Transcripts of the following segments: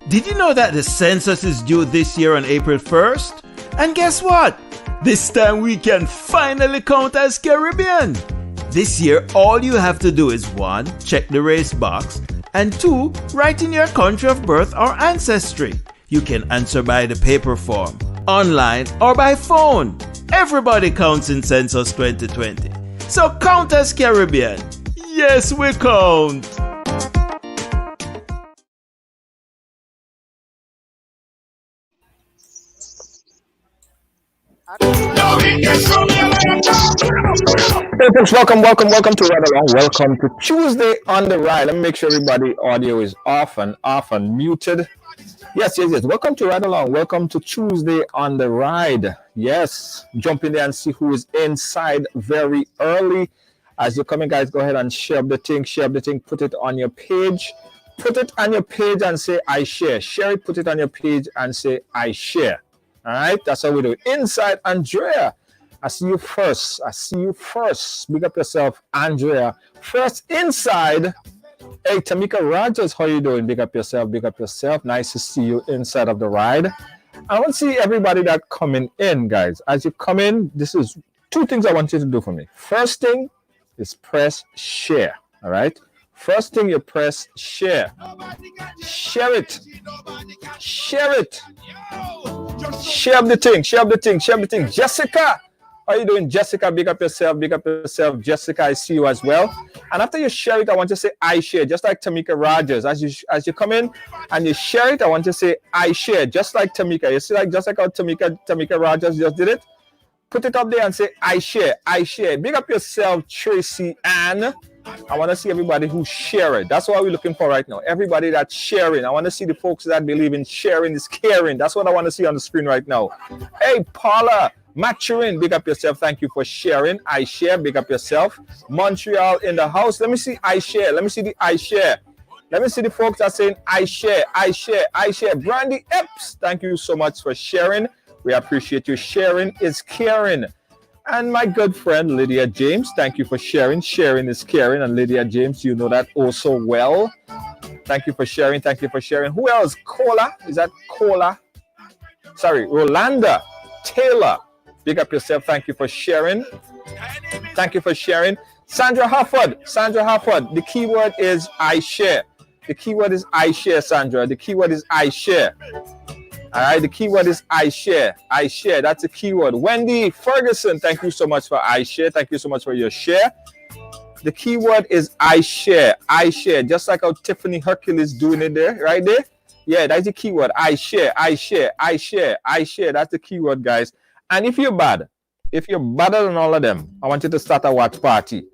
Did you know that the census is due this year on April 1st? And guess what? This time we can finally count as Caribbean. This year, all you have to do is 1. Check the race box, and 2. Write in your country of birth or ancestry. You can answer by the paper form, online, or by phone. Everybody counts in Census 2020. So count as Caribbean. Yes, we count. Hey folks, welcome to Ridealong. Welcome to Tuesday on the Ride. Let me make sure everybody audio is off and muted. Yes. Welcome to Ridealong. Welcome to Tuesday on the Ride. Yes, jump in there and see who is inside very early. As you're coming, guys, go ahead and share the thing, put it on your page. Put it on your page and say, I share. Share it, put it on your page and say, I share. All right, that's how we do it. Inside, Andrea. I see you first. Big up yourself, Andrea. First inside. Hey, Tamika Rogers, how you doing? Big up yourself. Nice to see you inside of the ride. I want to see everybody that coming in, guys. As you come in, this is 2 things I want you to do for me. First thing is press share. All right. First thing you press share. Share it. Share the thing. Jessica. How are you doing, Jessica? Big up yourself. Jessica, I see you as well. And after you share it, I want you to say, I share, just like Tamika Rogers. As you come in and you share it, I want you to say, I share, just like Tamika. You see, just like how Tamika Rogers just did it? Put it up there and say, I share. Big up yourself, Tracy Ann. I want to see everybody who share it. That's what we're looking for right now. Everybody that's sharing. I want to see the folks that believe in sharing is caring. That's what I want to see on the screen right now. Hey, Paula. Maturin, big up yourself. Thank you for sharing. I share, big up yourself. Montreal in the house. Let me see I share. Let me see the I share. Let me see the folks that are saying I share. Brandy Epps, thank you so much for sharing. We appreciate you. Sharing is caring. And my good friend Lydia James, thank you for sharing. Sharing is caring. And Lydia James, you know that also well. Thank you for sharing. Who else? Cola. Is that Cola? Sorry, Rolanda Taylor. Big up yourself. Thank you for sharing. Sandra Hufford. The keyword is I share. Sandra. The keyword is I share. All right. The keyword is I share. That's the keyword. Wendy Ferguson. Thank you so much for I share. Thank you so much for your share. The keyword is I share. Just like how Tiffany Hercules doing it there, right there. Yeah, that's the keyword. I share. That's the keyword, guys. And if you're better than all of them, I want you to start a watch party.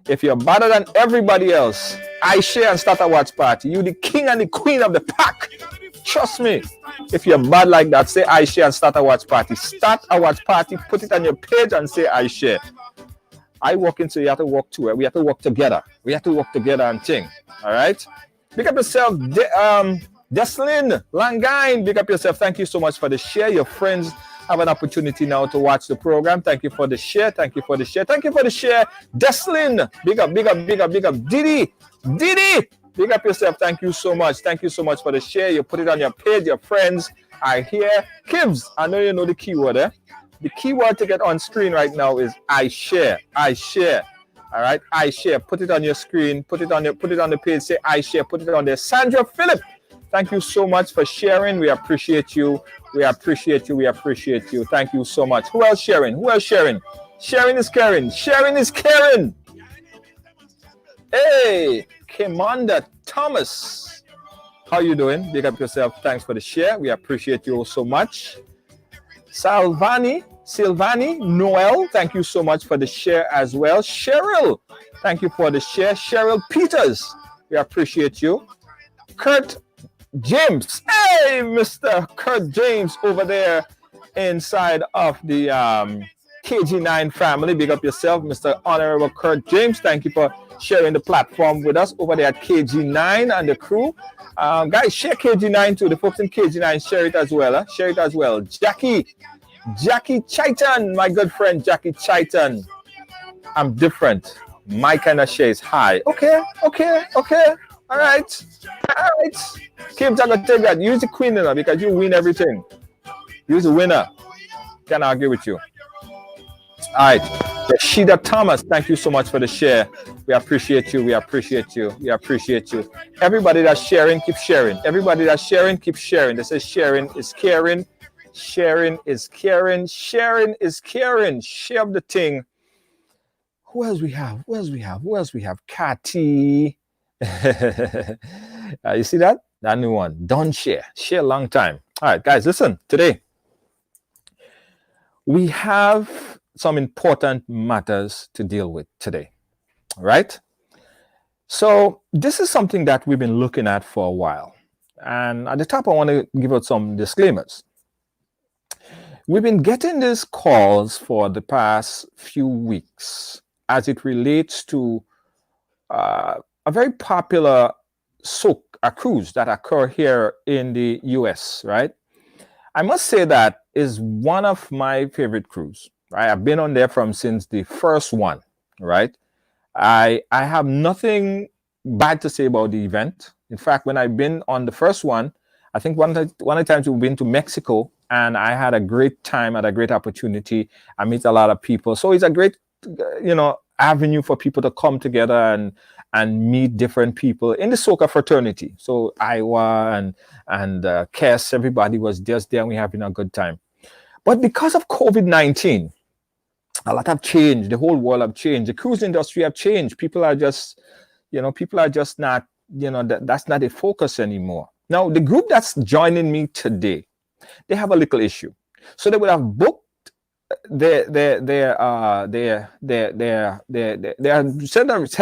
If you're better than everybody else, I share and start a watch party. You're the king and the queen of the pack. Trust me. If you're bad like that, say I share and start a watch party. Start a watch party, put it on your page and say I share. I walk in, so you have to walk too. We have to work together. And ting. All right? Pick up yourself. Deslin Langine, big up yourself. Thank you so much for the share. Your friends have an opportunity now to watch the program. Thank you for the share. Deslin, big up. Didi, big up yourself. Thank you so much for the share. You put it on your page. Your friends are here. Kibs, I know you know the keyword, eh? The keyword to get on screen right now is I share. All right, I share. Put it on your screen. Put it on the page. Say I share. Put it on there. Sandra Phillip. Thank you so much for sharing. We appreciate you. Thank you so much. Who else sharing? Sharing is caring. Hey, Kimanda Thomas. How you doing? Big up yourself. Thanks for the share. We appreciate you all so much. Silvani Noel, thank you so much for the share as well. Cheryl, thank you for the share. Cheryl Peters, we appreciate you. Kurt James, hey, Mr. Kurt James over there inside of the KG9 family. Big up yourself, Mr. Honorable Kurt James. Thank you for sharing the platform with us over there at KG9 and the crew. Guys, share KG9 too. The folks in KG9, share it as well. Jackie Chaitan, my good friend Jackie Chaitan. I'm different. My kind of share is high. Okay. All right. All right. Kim, I'm gonna take that. Use the queen now because you win everything. Use the winner. Can I argue with you? All right. Rashida Thomas, thank you so much for the share. We appreciate you. We appreciate you. We appreciate you. Everybody that's sharing, keep sharing. Everybody that's sharing, keep sharing. They say sharing is caring. Sharing is caring. Sharing is caring. Share the thing. Who else we have? Who else we have? Who else we have? Cathy. You see that? That new one. Don't share. Share a long time. All right, guys, listen. Today, we have some important matters to deal with today. All right? So, this is something that we've been looking at for a while. And at the top, I want to give out some disclaimers. We've been getting these calls for the past few weeks as it relates to a very popular soca cruise that occur here in the US, right? I must say that is one of my favorite cruise. Right? I've been on there from since the first one, right? I have nothing bad to say about the event. In fact, when I've been on the first one, I think one of the times we've been to Mexico, and I had a great time, had a great opportunity. I meet a lot of people, so it's a great, avenue for people to come together and meet different people in the soca fraternity. So Iowa and Kes, everybody was just there, and we having a good time. But because of COVID-19, a lot have changed. The whole world have changed. The cruise industry have changed. People are just not, that's not a focus anymore. Now, the group that's joining me today, they have a little issue. So they would have booked set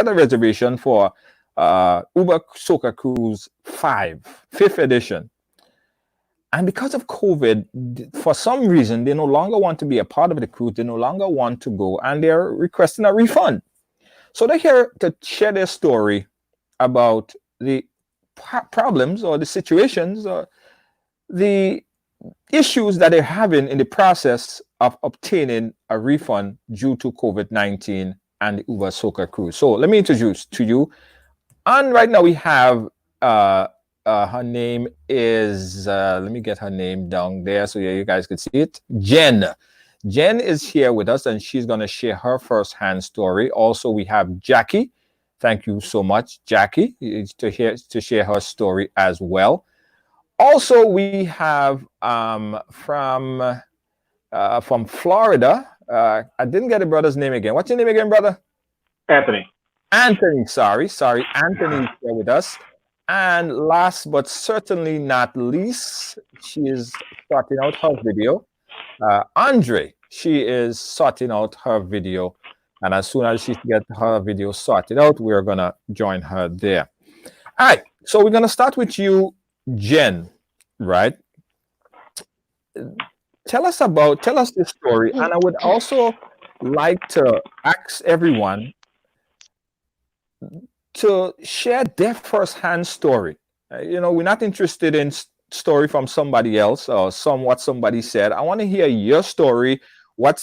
a reservation for Uber Soca Cruise 5th edition. And because of COVID, for some reason, they no longer want to be a part of the cruise. They no longer want to go, and they're requesting a refund. So they're here to share their story about the problems or the situations or the issues that they're having in the process of obtaining a refund due to COVID-19 and the Uber Soca Cruise. So let me introduce to you. And right now we have her name is, let me get her name down there so you guys can see it. Jen. Jen is here with us, and she's going to share her first-hand story. Also, we have Jackie. Thank you so much, Jackie, to share her story as well. Also, we have from Florida. I didn't get the brother's name again. What's your name again, brother? Anthony. Anthony. Sorry. Anthony is here with us. And last but certainly not least, she is sorting out her video. Andre, she is sorting out her video. And as soon as she gets her video sorted out, we're going to join her there. All right. So we're going to start with you, Jen, right? Tell us the story. And I would also like to ask everyone to share their first-hand story. We're not interested in story from somebody else or what somebody said. I want to hear your story. What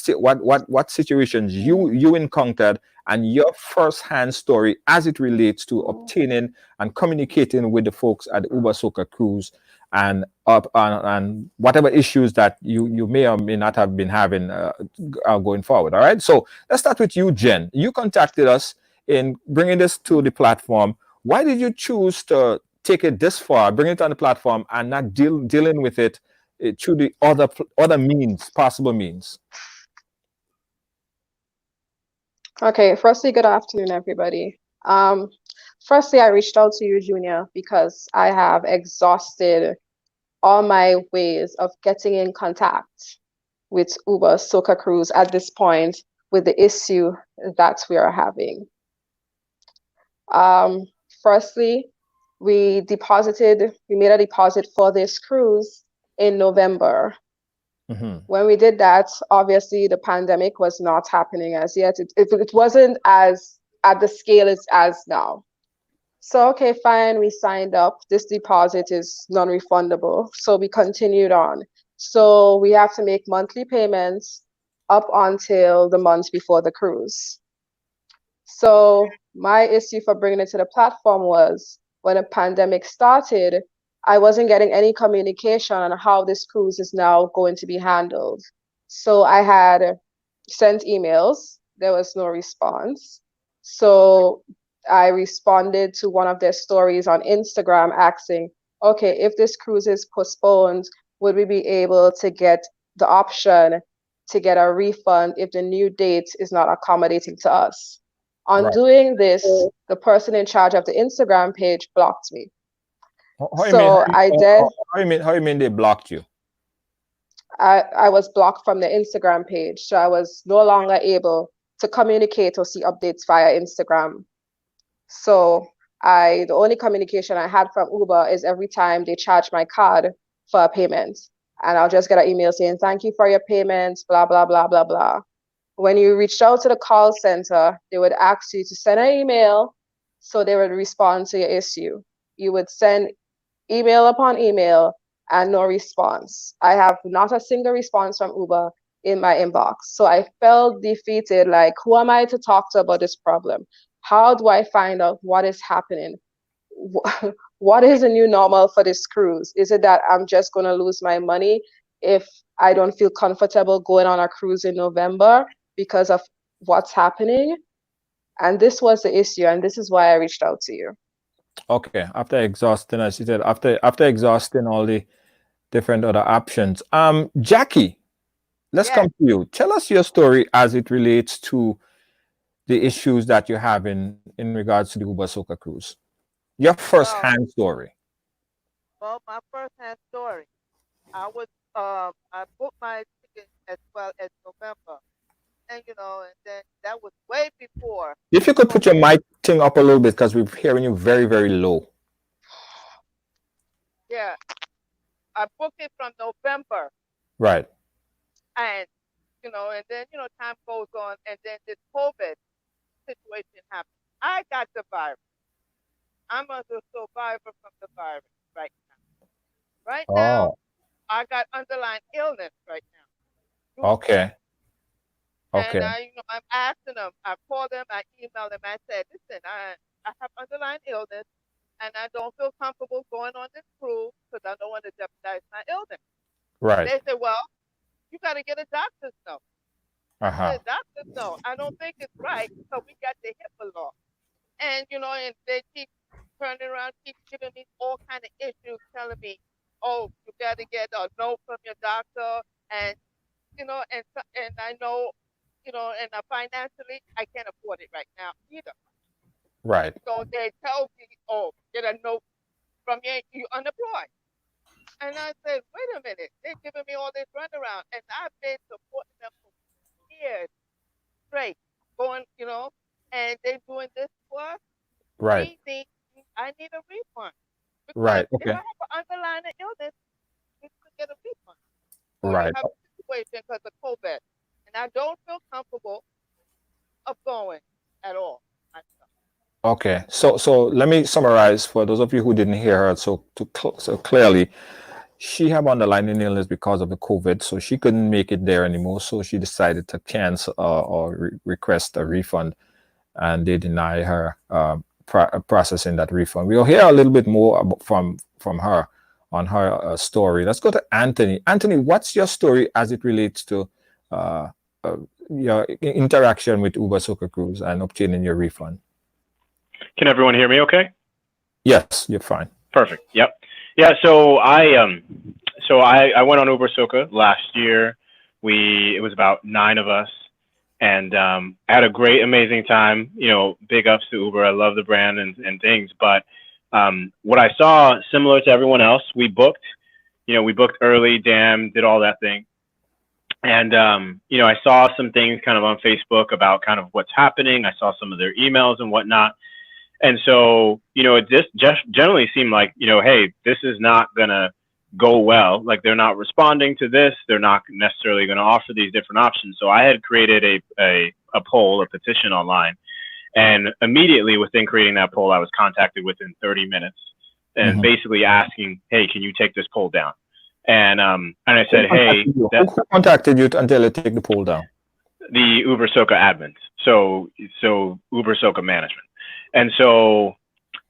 situations you encountered and your first-hand story as it relates to obtaining and communicating with the folks at the Uber Soca Cruise and whatever issues that you may or may not have been having going forward. All right. So let's start with you, Jen. You contacted us in bringing this to the platform. Why did you choose to take it this far, bring it on the platform, and not dealing with it through the other possible means? Okay, firstly, good afternoon, everybody. Firstly, I reached out to you, Junior, because I have exhausted all my ways of getting in contact with Uber Soca Cruise at this point with the issue that we are having. Firstly, we made a deposit for this cruise in November. Mm-hmm. When we did that, obviously the pandemic was not happening as yet. It wasn't as at the scale as now. So, okay, fine, we signed up. This deposit is non-refundable. So we continued on. So we have to make monthly payments up until the month before the cruise. So my issue for bringing it to the platform was when the pandemic started, I wasn't getting any communication on how this cruise is now going to be handled. So I had sent emails, there was no response. So I responded to one of their stories on Instagram asking, okay, if this cruise is postponed, would we be able to get the option to get a refund if the new date is not accommodating to us? On doing this, the person in charge of the Instagram page blocked me. How you mean they blocked you? I was blocked from the Instagram page, so I was no longer able to communicate or see updates via Instagram. So the only communication I had from Uber is every time they charge my card for a payment, and I'll just get an email saying, thank you for your payment, blah, blah, blah, blah, blah. When you reached out to the call center, they would ask you to send an email so they would respond to your issue. You would send email upon email and no response. I have not a single response from Uber in my inbox. So I felt defeated, like, who am I to talk to about this problem? How do I find out what is happening? What is the new normal for this cruise? Is it that I'm just going to lose my money if I don't feel comfortable going on a cruise in November because of what's happening? And this was the issue, and this is why I reached out to you. Okay, after exhausting, as you said, after exhausting all the different other options, Jackie, let's come to you. Tell us your story as it relates to the issues that you have in regards to the Uber Soca Cruise. Your first-hand story. Well, my first-hand story, I booked my ticket as well as November, and then that was way before. If you could put your mic thing up a little bit, because we're hearing you very, very low. Yeah, I booked it from November. Right. And and then time goes on, and then this COVID situation happened. I got the virus. I'm a survivor from the virus right now. Right now, I got underlying illness right now. Okay. Okay. And I'm asking them. I called them. I emailed them. I said, listen, I have underlying illness, and I don't feel comfortable going on this cruise because I don't want to jeopardize my illness. Right. They said, well, you got to get a doctor's note. The doctor's note. I don't think it's right because we got the HIPAA law. And, and they keep turning around, keep giving me all kind of issues, telling me, oh, you got to get a note from your doctor. And, and I know, and financially, I can't afford it right now either. Right. So they tell me, oh, get a note from you unemployed. And I said, wait a minute, they're giving me all this runaround. And I've been supporting them for years straight, going, and they're doing this for us. Right. I need a refund. Because right. Okay. if I have an underlying illness, we could get a refund. So right. I have a situation because of COVID. And I don't feel comfortable of going at all. Okay, so let me summarize for those of you who didn't hear her so clearly. She had underlying illness because of the COVID, so she couldn't make it there anymore. So she decided to cancel or request a refund, and they deny her processing that refund. We'll hear a little bit more from her on her story. Let's go to Anthony. Anthony, what's your story as it relates to your interaction with Uber Soca Cruise and obtaining your refund? Can everyone hear me okay? Yes, you're fine. Perfect. Yep. Yeah, so I went on Uber Soca last year. It was about 9 of us, and I had a great, amazing time. Big ups to Uber. I love the brand and things. But what I saw, similar to everyone else, we booked early, did all that thing. And, I saw some things kind of on Facebook about kind of what's happening. I saw some of their emails and whatnot. And so, it just generally seemed like, hey, this is not going to go well. Like, they're not responding to this. They're not necessarily going to offer these different options. So I had created a poll, a petition online. And immediately within creating that poll, I was contacted within 30 minutes and basically asking, hey, can you take this poll down? And I said, hey, who contacted you until they take the poll down? The Uber Soca admins. So Uber Soca management. And so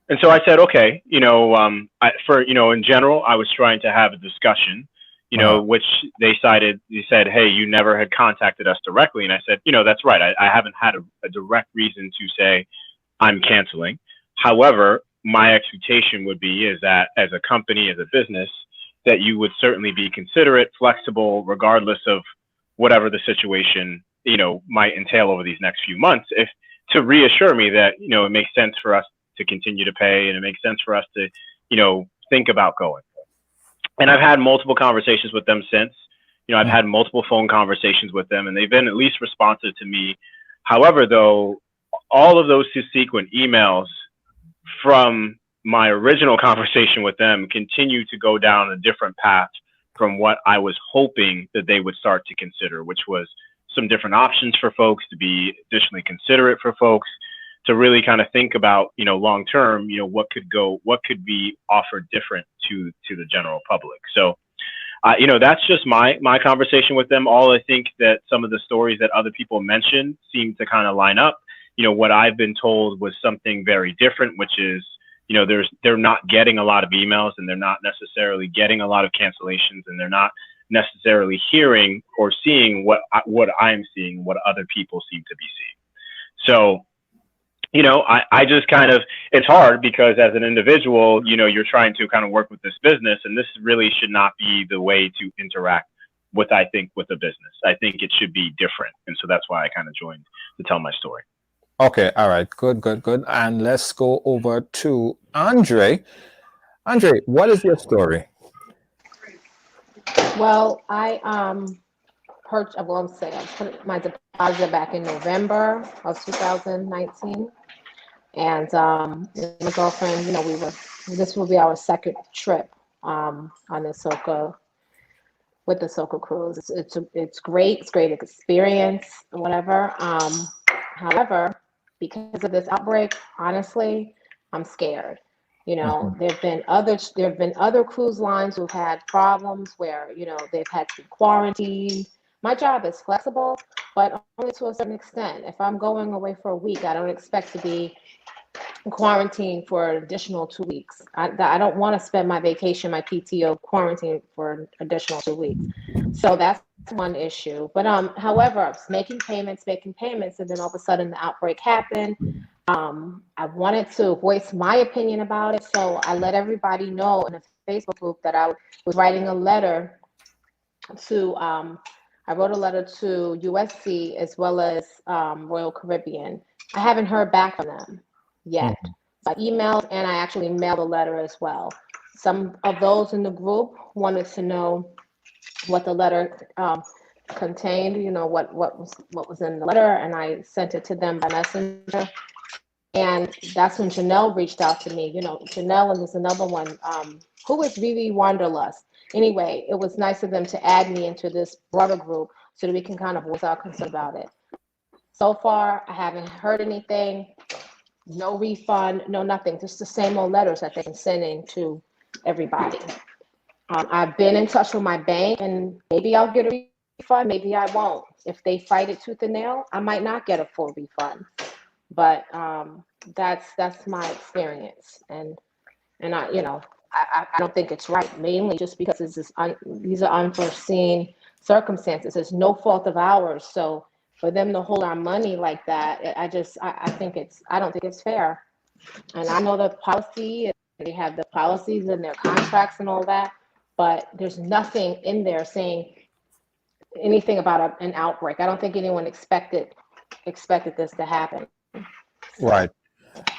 And so I said, okay, in general, I was trying to have a discussion, which they said, hey, you never had contacted us directly. And I said, that's right. I haven't had a direct reason to say I'm canceling. However, my expectation would be is that as a company, as a business, that you would certainly be considerate, flexible, regardless of whatever the situation, might entail over these next few months, if to reassure me that, it makes sense for us to continue to pay, and it makes sense for us to, think about going. And I've had multiple conversations with them since. I've had multiple phone conversations with them, and they've been at least responsive to me. However, though, all of those subsequent emails from my original conversation with them continue to go down a different path from what I was hoping that they would start to consider, which was some different options for folks, to be additionally considerate for folks, to really kind of think about, long term, what could be offered different to the general public. So, that's just my conversation with them. All I think that some of the stories that other people mentioned seem to kind of line up. What I've been told was something very different, which is, they're not getting a lot of emails, and they're not necessarily getting a lot of cancellations, and they're not necessarily hearing or seeing what I'm seeing, what other people seem to be seeing. So, I just kind of, it's hard because as an individual, you're trying to kind of work with this business, and this really should not be the way to interact with a business. I think it should be different. And so that's why I kind of joined to tell my story. Okay. All right. Good. And let's go over to Andre. Andre, what is your story? Well, I put my deposit back in November of 2019. And my girlfriend, this will be our second trip on the Soca, with the Soca Cruise. It's great. It's great experience, whatever. However, because of this outbreak, honestly, I'm scared. There have been other cruise lines who've had problems where, they've had to quarantine. My job is flexible, but only to a certain extent. If I'm going away for a week, I don't expect to be quarantined for an additional 2 weeks. I don't want to spend my vacation, my PTO, quarantine for an additional 2 weeks. So that's one issue. But however, I was making payments, and then all of a sudden the outbreak happened. I wanted to voice my opinion about it, so I let everybody know in a Facebook group that I was writing a letter to. I wrote a letter to USC as well as Royal Caribbean. I haven't heard back from them yet. So I emailed, and I actually mailed a letter as well. Some of those in the group wanted to know what the letter contained, what was in the letter, and I sent it to them by messenger. And that's when Janelle reached out to me. Janelle, and there's another one. Who is Vivi Wanderlust? Anyway, it was nice of them to add me into this broader group so that we can kind of voice our concern about it. So far, I haven't heard anything. No refund, no nothing. Just the same old letters that they've been sending to everybody. I've been in touch with my bank, and maybe I'll get a refund, maybe I won't. If they fight it tooth and nail, I might not get a full refund. But that's my experience, and I don't think it's right. Mainly just because these are unforeseen circumstances. It's no fault of ours. So for them to hold our money like that, I don't think it's fair. And I know the policy, they have the policies and their contracts and all that, but there's nothing in there saying anything about an outbreak. I don't think anyone expected this to happen. Right.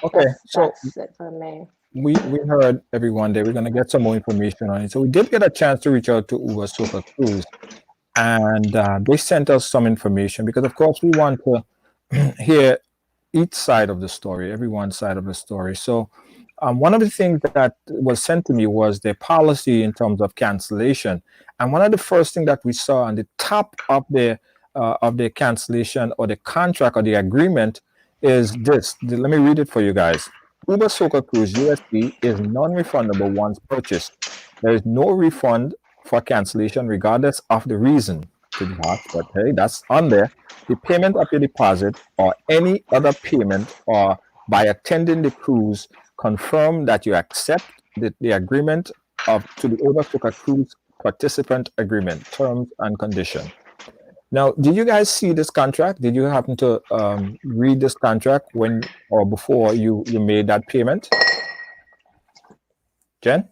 Okay. That's it for me. We heard everyone there. We're going to get some more information on it. So we did get a chance to reach out to Uber Soca Cruise, and they sent us some information because, of course, we want to hear each side of the story, everyone's side of the story. So one of the things that was sent to me was their policy in terms of cancellation. And one of the first things that we saw on the top of their cancellation or the contract or the agreement is this. Let me read it for you guys. Uber Soca Cruise USD is non-refundable once purchased. There is no refund for cancellation regardless of the reason. Pretty hard, but hey, that's on there. The payment of your deposit or any other payment or by attending the cruise confirm that you accept the agreement to the Uber Soca Cruise participant agreement, terms and condition. Now, did you guys see this contract? Did you happen to read this contract when or before you made that payment? Jen?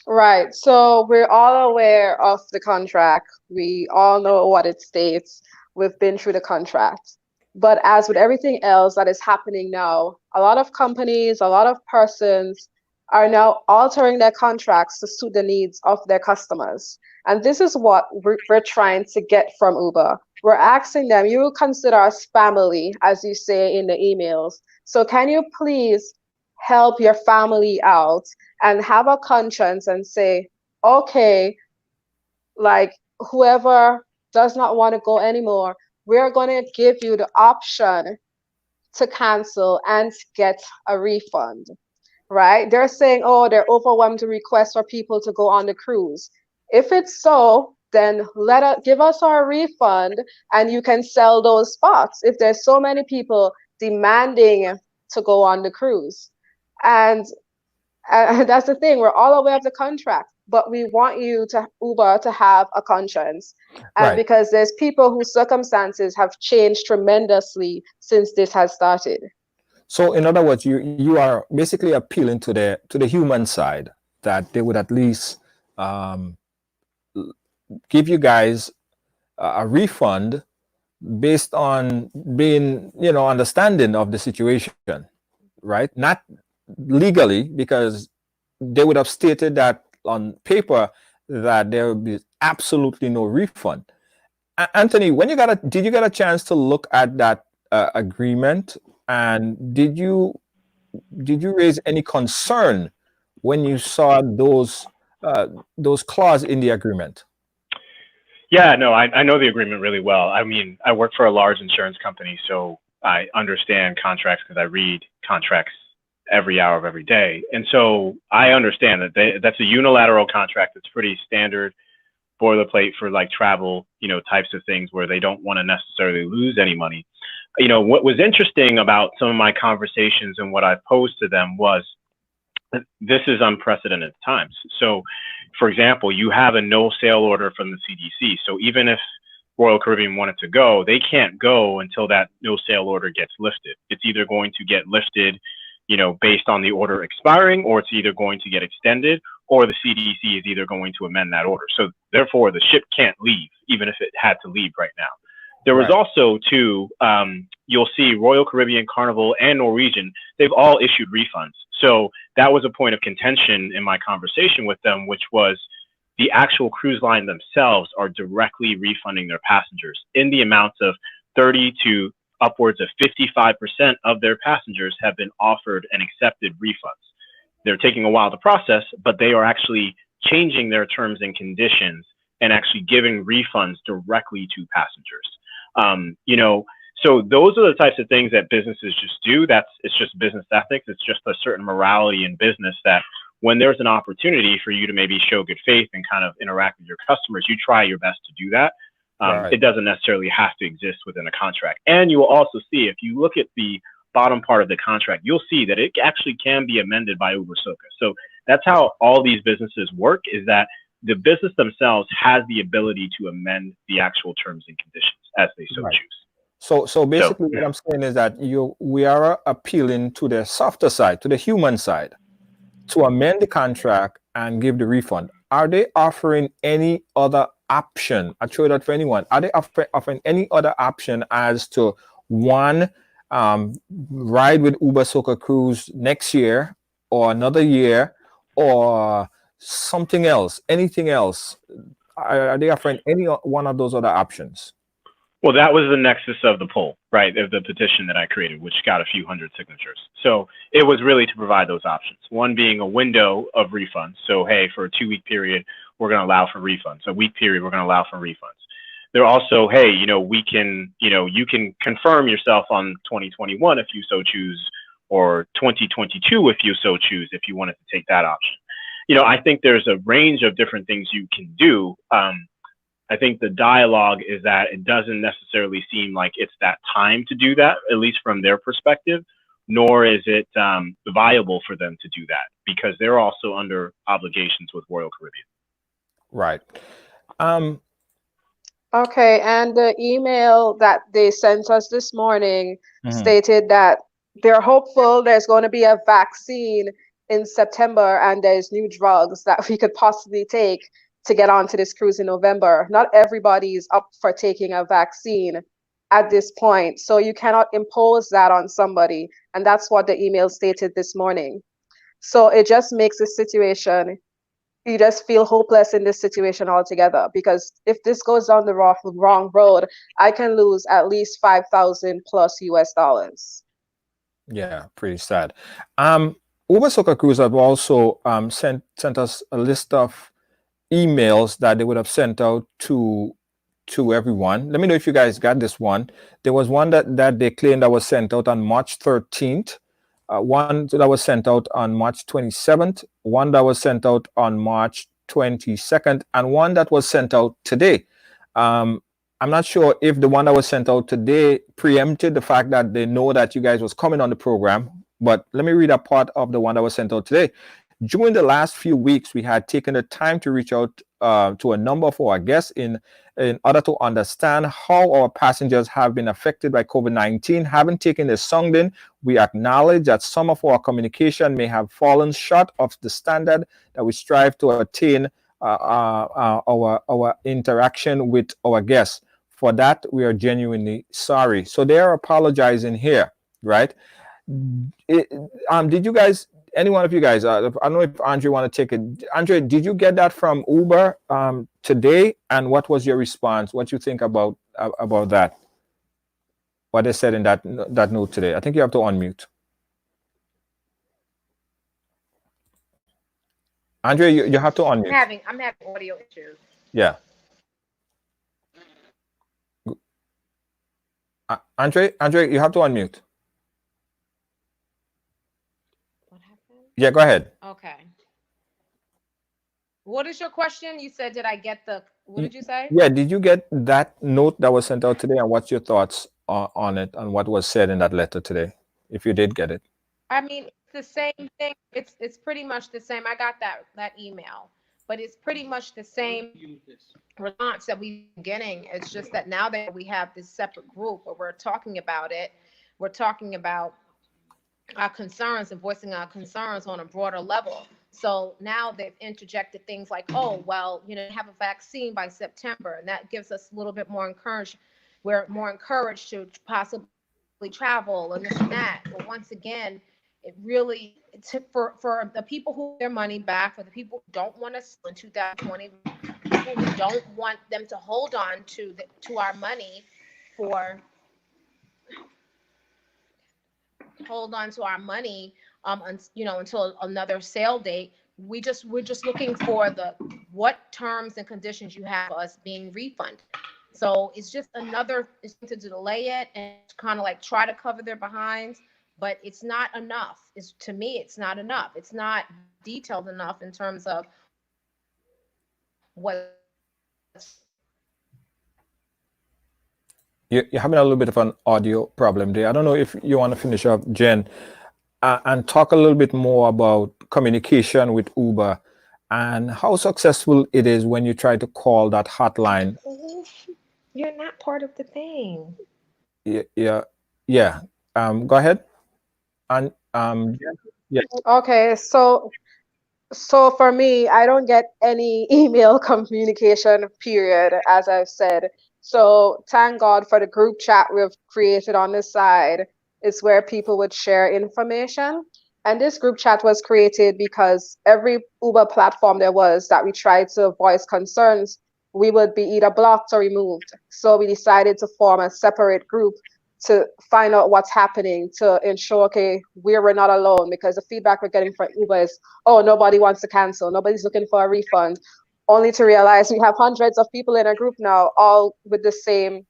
Right. So we're all aware of the contract. We all know what it states. We've been through the contract. But as with everything else that is happening now, a lot of companies, a lot of persons are now altering their contracts to suit the needs of their customers. And this is what we're trying to get from Uber. We're asking them, you will consider us family, as you say in the emails. So can you please help your family out and have a conscience and say, okay, like whoever does not want to go anymore, we're going to give you the option to cancel and get a refund, right? They're saying, oh, they're overwhelmed to request for people to go on the cruise. If it's so, then give us our refund and you can sell those spots if there's so many people demanding to go on the cruise. And that's the thing, we're all aware of the contract, but we want Uber to have a conscience. And Right. because there's people whose circumstances have changed tremendously since this has started. So in other words, you are basically appealing to the human side, that they would at least give you guys a refund based on being, understanding of the situation, right? Not legally, because they would have stated that on paper that there would be absolutely no refund. Anthony, did you get a chance to look at that agreement, and did you raise any concern when you saw those clauses in the agreement? Yeah, no, I know the agreement really well. I mean, I work for a large insurance company, so I understand contracts because I read contracts every hour of every day. And so I understand that that's a unilateral contract. That's pretty standard boilerplate for like travel, types of things where they don't want to necessarily lose any money. What was interesting about some of my conversations and what I posed to them was this is unprecedented times. So, for example, you have a no sale order from the CDC. So even if Royal Caribbean wanted to go, they can't go until that no sale order gets lifted. It's either going to get lifted, based on the order expiring, or it's either going to get extended, or the CDC is either going to amend that order. So therefore, the ship can't leave, even if it had to leave right now. There was also, too, you'll see Royal Caribbean, Carnival, and Norwegian, they've all issued refunds. So that was a point of contention in my conversation with them, which was the actual cruise line themselves are directly refunding their passengers in the amounts of 30 to upwards of 55% of their passengers have been offered and accepted refunds. They're taking a while to process, but they are actually changing their terms and conditions and actually giving refunds directly to passengers. So those are the types of things that businesses just do. It's just business ethics. It's just a certain morality in business that when there's an opportunity for you to maybe show good faith and kind of interact with your customers, you try your best to do that. It doesn't necessarily have to exist within a contract. And you will also see, if you look at the bottom part of the contract, you'll see that it actually can be amended by Uber Soca. So that's how all these businesses work, is that the business themselves has the ability to amend the actual terms and conditions as they so choose. So basically what I'm saying is that we are appealing to the softer side, to the human side, to amend the contract and give the refund. Are they offering any other option? I throw that for anyone. Are they offering any other option as to one, ride with Uber Soca Cruise next year or another year, or something else, anything else? Are they offering any one of those other options? Well, that was the nexus of the poll, right, of the petition that I created, which got a few hundred signatures. So it was really to provide those options. One being a window of refunds. So, hey, for a 2-week period, we're going to allow for refunds. A week period, we're going to allow for refunds. They're also, hey, we can, you can confirm yourself on 2021 if you so choose, or 2022 if you so choose, if you wanted to take that option. I think there's a range of different things you can do. I think the dialogue is that it doesn't necessarily seem like it's that time to do that, at least from their perspective. nor is it viable for them to do that because they're also under obligations with Royal Caribbean. Right. Okay, and the email that they sent us this morning stated that they're hopeful there's going to be a vaccine in September and there's new drugs that we could possibly take to get onto this cruise in November. Not everybody is up for taking a vaccine at this point, so you cannot impose that on somebody, and that's what the email stated this morning. So it just makes the situation, you just feel hopeless in this situation altogether, because if this goes down the wrong road, I can lose at least 5,000 plus US dollars. Yeah, pretty sad. Uber Soca Cruise have also sent us a list of emails that they would have sent out to everyone. Let me know if you guys got this one. There was one that they claimed that was sent out on March 13th. One that was sent out on March 27th, one that was sent out on March 22nd, and one that was sent out today. I'm not sure if the one that was sent out today preempted the fact that they know that you guys was coming on the program, but let me read a part of the one that was sent out today. During the last few weeks, we had taken the time to reach out to a number of our guests in order to understand how our passengers have been affected by COVID-19. Having taken this sounding, we acknowledge that some of our communication may have fallen short of the standard that we strive to attain our interaction with our guests. For that, we are genuinely sorry. So they are apologizing here, right? Did you guys, any one of you guys, I don't know if Andre want to take it. Andre, did you get that from Uber today? And what was your response? What you think about that? What they said in that note today? I think you have to unmute. Andre, you have to unmute. I'm having audio issues. Yeah. Andre, you have to unmute. Yeah, go ahead. Okay. What is your question? You said, did I get what did you say? Yeah, did you get that note that was sent out today, and what's your thoughts on it and what was said in that letter today, if you did get it? I mean, it's the same thing. It's pretty much the same. I got that email, but it's pretty much the same response that we've been getting. It's just that now that we have this separate group where we're talking about it, we're talking about our concerns and voicing our concerns on a broader level. So now they've interjected things like, oh, well, have a vaccine by September, and that gives us a little bit more encouraged. We're more encouraged to possibly travel and this and that. But once again, it really, for the people who want their money back, for the people who don't want us in 2020, people who don't want them to hold on to our money until another sale date. We're just looking for what terms and conditions you have us being refunded. So it's just it's to delay it and kind of like try to cover their behinds, but it's not enough. To me, it's not enough. It's not detailed enough in terms of what. You're having a little bit of an audio problem there. I don't know if you want to finish up, Jen, and talk a little bit more about communication with Uber and how successful it is when you try to call that hotline. You're not part of the thing. Yeah. Go ahead. And yeah. Okay, so for me, I don't get any email communication, period, as I've said. So thank God for the group chat we've created on this side. It's where people would share information. And this group chat was created because every Uber platform there was that we tried to voice concerns, we would be either blocked or removed. So we decided to form a separate group to find out what's happening, to ensure, okay, we're not alone, because the feedback we're getting from Uber is, oh, nobody wants to cancel, nobody's looking for a refund, only to realize we have hundreds of people in a group now, all with the same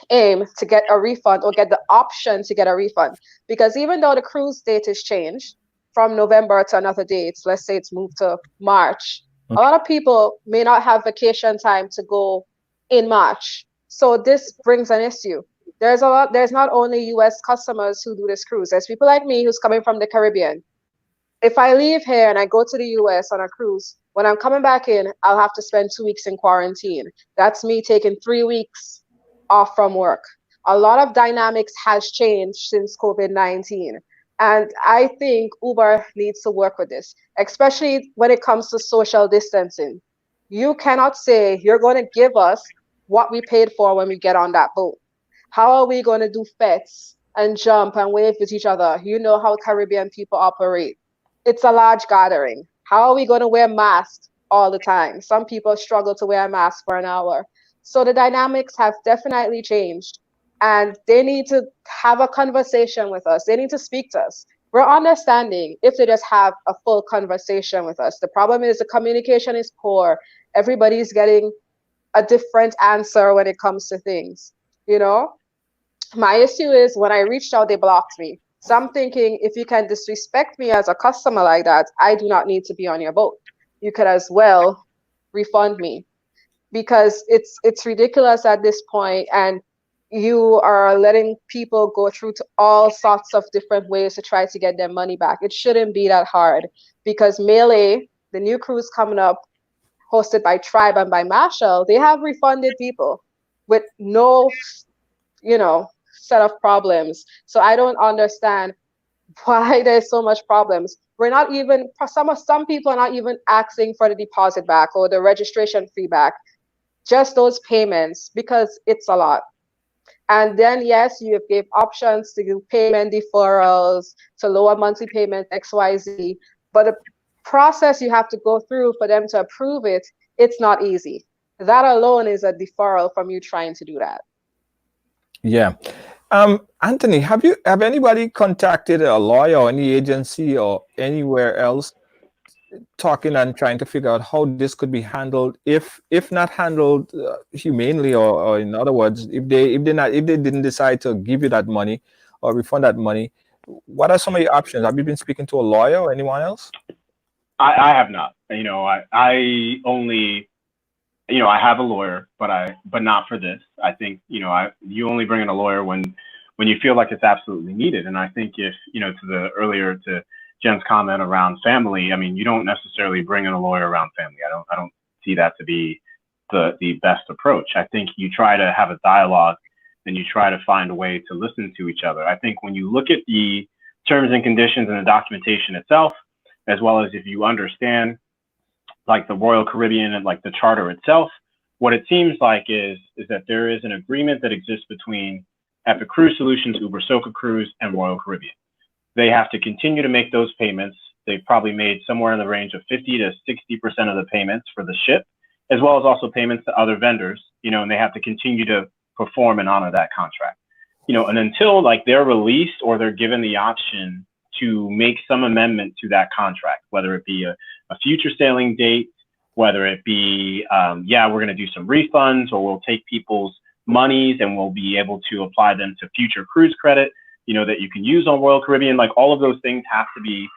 aim to get a refund or get the option to get a refund. Because even though the cruise date is changed from November to another date, let's say it's moved to March, a lot of people may not have vacation time to go in March. So this brings an issue. There's not only US customers who do this cruise. There's people like me who's coming from the Caribbean. If I leave here and I go to the US on a cruise, when I'm coming back in, I'll have to spend 2 weeks in quarantine. That's me taking 3 weeks off from work. A lot of dynamics has changed since COVID-19. And I think Uber needs to work with this, especially when it comes to social distancing. You cannot say you're going to give us what we paid for when we get on that boat. How are we going to do fetes and jump and wave with each other? You know how Caribbean people operate. It's a large gathering. How are we going to wear masks all the time? Some people struggle to wear a mask for an hour. So the dynamics have definitely changed, and they need to have a conversation with us. They need to speak to us. We're understanding if they just have a full conversation with us. The problem is the communication is poor. Everybody's getting a different answer when it comes to things. You know, my issue is when I reached out, they blocked me. So I'm thinking, if you can disrespect me as a customer like that, I do not need to be on your boat. You could as well refund me, because it's ridiculous at this point, and you are letting people go through to all sorts of different ways to try to get their money back. It shouldn't be that hard, because Melee, the new cruise coming up, hosted by Tribe and by Marshall, they have refunded people with no, set of problems. So I don't understand why there's so much problems. We're not even, some people are not even asking for the deposit back or the registration fee back, just those payments, because it's a lot. And then, yes, you gave options to do payment deferrals, to lower monthly payments, XYZ, but the process you have to go through for them to approve it, it's not easy. That alone is a deferral from you trying to do that. Yeah. Anthony, have anybody contacted a lawyer or any agency or anywhere else talking and trying to figure out how this could be handled, if not handled humanely, or in other words, if they didn't decide to give you that money or refund that money, what are some of your options? Have you been speaking to a lawyer or anyone else? I have not. I only, I have a lawyer, but not for this. I think, you only bring in a lawyer when you feel like it's absolutely needed. And I think if, to Jen's comment around family, I mean, you don't necessarily bring in a lawyer around family. I don't see that to be the best approach. I think you try to have a dialogue and you try to find a way to listen to each other. I think when you look at the terms and conditions and the documentation itself, as well as if you understand like the Royal Caribbean and like the charter itself, what it seems like is that there is an agreement that exists between Epic Cruise Solutions, Uber Soca Cruise, and Royal Caribbean. They have to continue to make those payments. They've probably made somewhere in the range of 50 to 60% of the payments for the ship, as well as also payments to other vendors, and they have to continue to perform and honor that contract. And until like they're released or they're given the option to make some amendment to that contract, whether it be a future sailing date, whether it be, we're going to do some refunds, or we'll take people's monies and we'll be able to apply them to future cruise credit, that you can use on Royal Caribbean. Like all of those things have to be,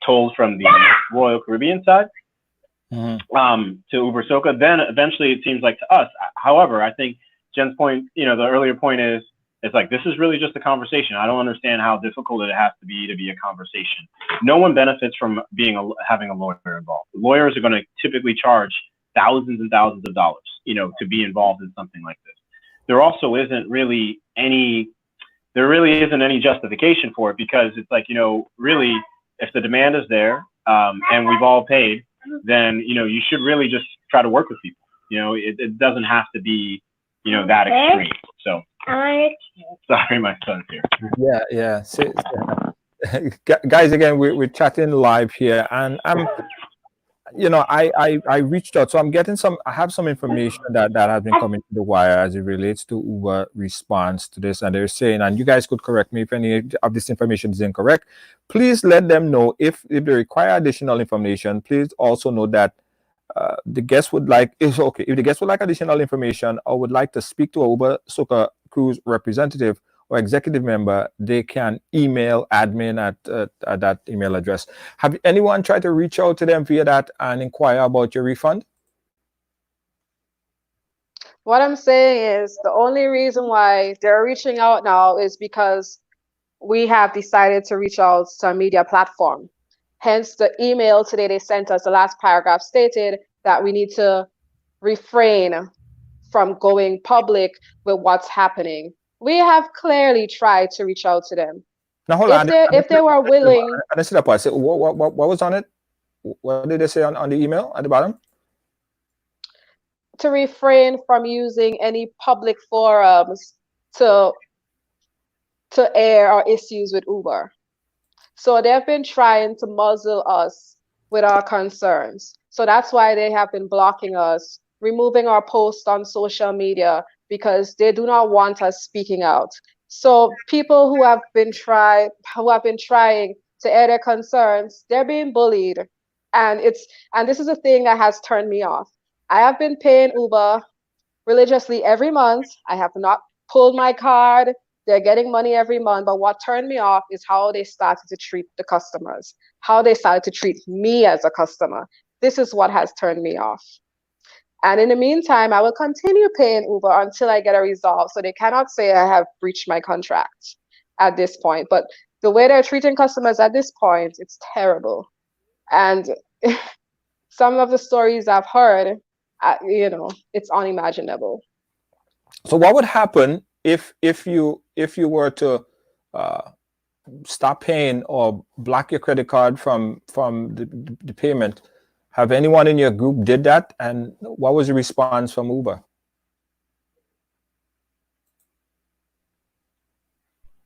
told from the Royal Caribbean side to Uber Soca. Then eventually it seems like to us. However, I think Jen's point, the earlier point is, it's like, this is really just a conversation. I don't understand how difficult it has to be a conversation. No one benefits from having a lawyer involved. Lawyers are going to typically charge thousands and thousands of dollars, to be involved in something like this. There also isn't really any justification for it, because it's like, really, if the demand is there and we've all paid, then, you should really just try to work with people. It doesn't have to be, that extreme. So. Sorry, my son's here. Yeah. Guys, again, we're chatting live here, and I reached out, so I have some information that has been coming to the wire as it relates to Uber response to this, and they're saying, and you guys could correct me if any of this information is incorrect. Please let them know if they require additional information. Please also know that the guest would like, if the guest would like additional information or would like to speak to a Uber Soca Cruise representative or executive member, they can email admin at that email address. Have anyone tried to reach out to them via that and inquire about your refund? What I'm saying is the only reason why they're reaching out now is because we have decided to reach out to a media platform. Hence, the email today they sent us, the last paragraph stated that we need to refrain from going public with what's happening. We have clearly tried to reach out to them. Now, hold on. If they were willing. I see that part. So what was on it? What did they say on the email at the bottom? To refrain from using any public forums to air our issues with Uber. So they've been trying to muzzle us with our concerns. So that's why they have been blocking us, removing our posts on social media, because they do not want us speaking out. So people who have been trying to air their concerns, they're being bullied. And this is a thing that has turned me off. I have been paying Uber religiously every month. I have not pulled my card. They're getting money every month. But what turned me off is how they started to treat the customers, how they started to treat me as a customer. This is what has turned me off. And in the meantime, I will continue paying Uber until I get a resolve. So they cannot say I have breached my contract at this point. But the way they're treating customers at this point, it's terrible. And some of the stories I've heard, it's unimaginable. So what would happen if you were to stop paying or block your credit card from the payment? Have anyone in your group did that, and what was the response from Uber?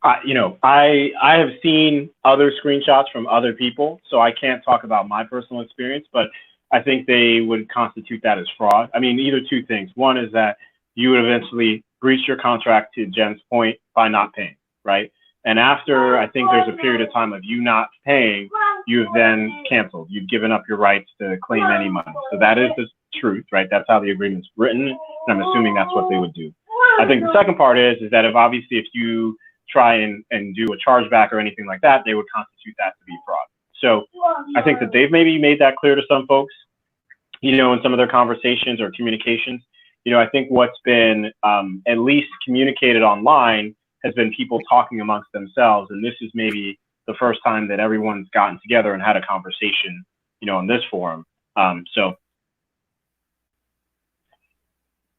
I have seen other screenshots from other people, so I can't talk about my personal experience, but I think they would constitute that as fraud. I mean, either two things. One is that you would eventually breach your contract, to Jen's point, by not paying, right? And after, I think there's a period of time of you not paying, you've then canceled. You've given up your rights to claim any money. So that is the truth, right? That's how the agreement's written, and I'm assuming that's what they would do. I think the second part is that if you try and do a chargeback or anything like that, they would constitute that to be fraud. So I think that they've maybe made that clear to some folks, in some of their conversations or communications. I think what's been at least communicated online has been people talking amongst themselves. And this is maybe the first time that everyone's gotten together and had a conversation, in this forum.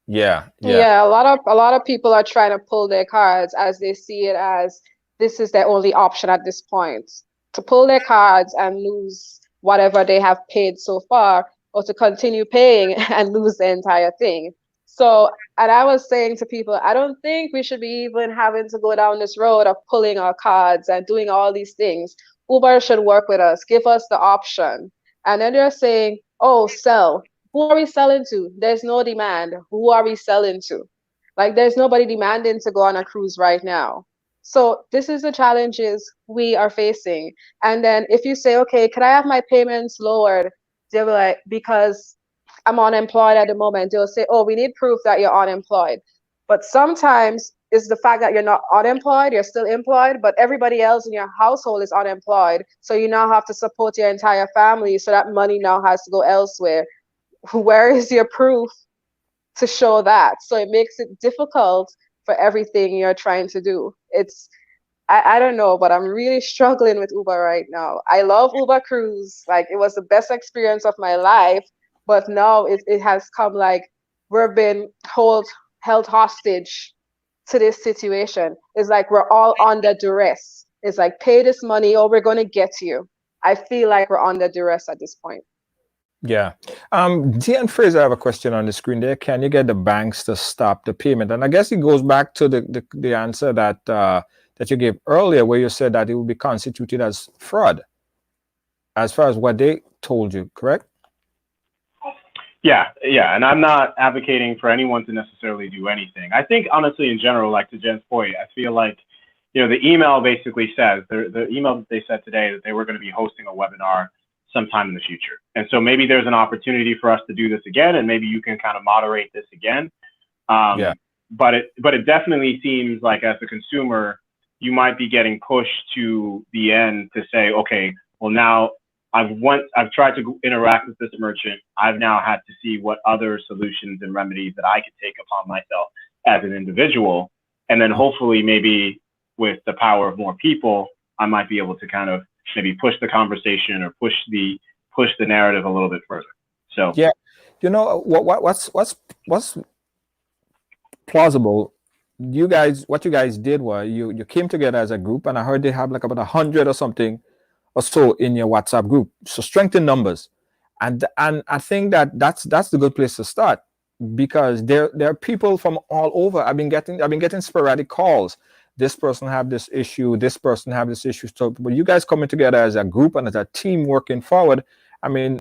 Yeah. A lot of people are trying to pull their cards as they see it as this is their only option at this point, to pull their cards and lose whatever they have paid so far, or to continue paying and lose the entire thing. So, and I was saying to people, I don't think we should be even having to go down this road of pulling our cards and doing all these things. Uber should work with us, give us the option. And then they're saying, oh, sell. Who are we selling to? There's no demand. Who are we selling to? Like, there's nobody demanding to go on a cruise right now. So this is the challenges we are facing. And then if you say, okay, can I have my payments lowered? They'll be like, because I'm unemployed at the moment. They'll say, oh, we need proof that you're unemployed. But sometimes it's the fact that you're not unemployed, you're still employed, but everybody else in your household is unemployed. So you now have to support your entire family. So that money now has to go elsewhere. Where is your proof to show that? So it makes it difficult for everything you're trying to do. I don't know, but I'm really struggling with Uber right now. I love Uber Cruise. Like, it was the best experience of my life. But now it has come like we're being held hostage to this situation. It's like we're all under duress. It's like, pay this money or we're going to get you. I feel like we're under duress at this point. Yeah. Dean Fraser, I have a question on the screen there. Can you get the banks to stop the payment? And I guess it goes back to the answer that you gave earlier, where you said that it will be constituted as fraud, as far as what they told you, correct? Yeah. And I'm not advocating for anyone to necessarily do anything. I think, honestly, in general, like to Jen's point, I feel like, the email basically says, the email that they said today, that they were going to be hosting a webinar sometime in the future. And so maybe there's an opportunity for us to do this again, and maybe you can kind of moderate this again. But it definitely seems like, as a consumer, you might be getting pushed to the end to say, okay, well, now I've tried to interact with this merchant. I've now had to see what other solutions and remedies that I could take upon myself as an individual. And then hopefully maybe with the power of more people, I might be able to kind of maybe push the conversation or push the narrative a little bit further. So yeah, you know what's plausible. What you guys did was you came together as a group, and I heard they have like about 100 or something or so in your WhatsApp group. So strengthen numbers, and I think that's the good place to start, because there are people from all over. I've been getting sporadic calls. This person have this issue. This person have this issue. So, but you guys coming together as a group and as a team working forward. I mean,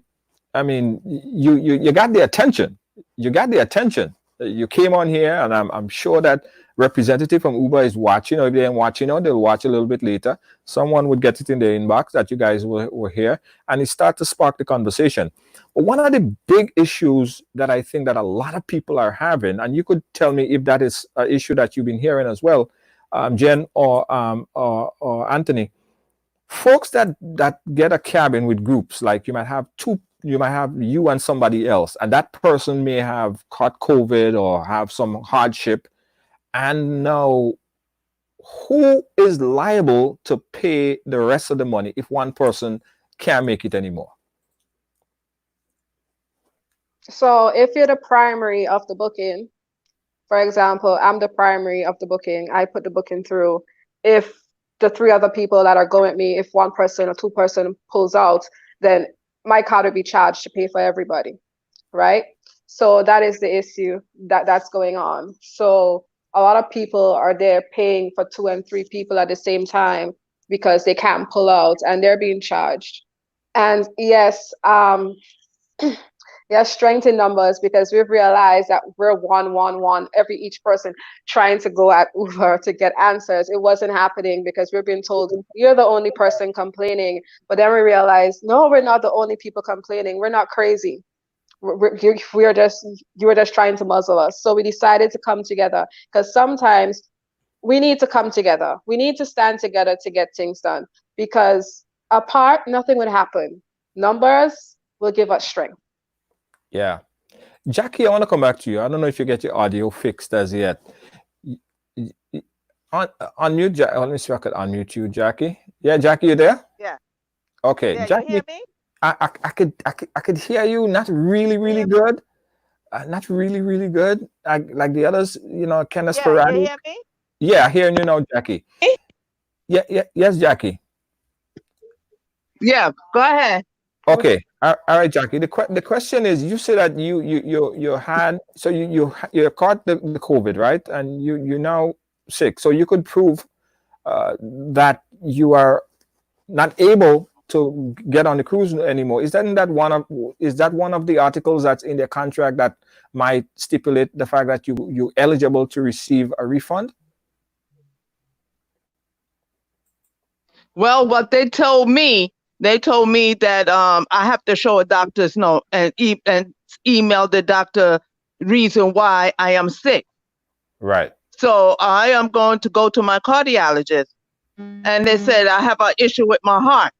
you got the attention. You got the attention. You came on here, and I'm sure that representative from Uber is watching, or if they ain't watching, or they'll watch a little bit later. Someone would get it in their inbox that you guys were here, and it started to spark the conversation. But one of the big issues that I think that a lot of people are having, and you could tell me if that is an issue that you've been hearing as well, Jen or Anthony, folks that get a cabin with groups, like you might have you and somebody else, and that person may have caught COVID or have some hardship, and now who is liable to pay the rest of the money if one person can't make it anymore? So if you're the primary of the booking, for example, I'm the primary of the booking, I put the booking through. If the 3 other people that are going with me, if 1 person or 2 person pulls out, then my card will be charged to pay for everybody, right? So that is the issue that's going on. So a lot of people are there paying for 2 and 3 people at the same time because they can't pull out, and they're being charged. And yes, yeah, strength in numbers, because we've realized that we're one, each person trying to go at Uber to get answers. It wasn't happening because we're being told you're the only person complaining. But then we realized, no, we're not the only people complaining. We're not crazy. You were just trying to muzzle us. So we decided to come together, because sometimes we need to come together. We need to stand together to get things done, because apart, nothing would happen. Numbers will give us strength. Yeah. Jackie, I want to come back to you. I don't know if you get your audio fixed as yet. Unmute, let me see if I could unmute you, Jackie. Yeah, Jackie, you there? Yeah. Okay, Yeah, Jackie, you hear me? I could hear you, not really good. Not really good. Like the others, kind of sporadic. Yeah, you hear me? Yeah, hearing you now, Jackie. Yes, Jackie. Yeah, go ahead. Okay, all right, Jackie. The question is, you said that you had, so you caught the COVID, right? And you're now sick, so you could prove that you are not able to get on the cruise anymore. Is that one of the articles that's in the contract that might stipulate the fact that you're eligible to receive a refund? Well, what they told me that I have to show a doctor's note and email the doctor reason why I am sick. Right. So I am going to go to my cardiologist, and they said I have an issue with my heart.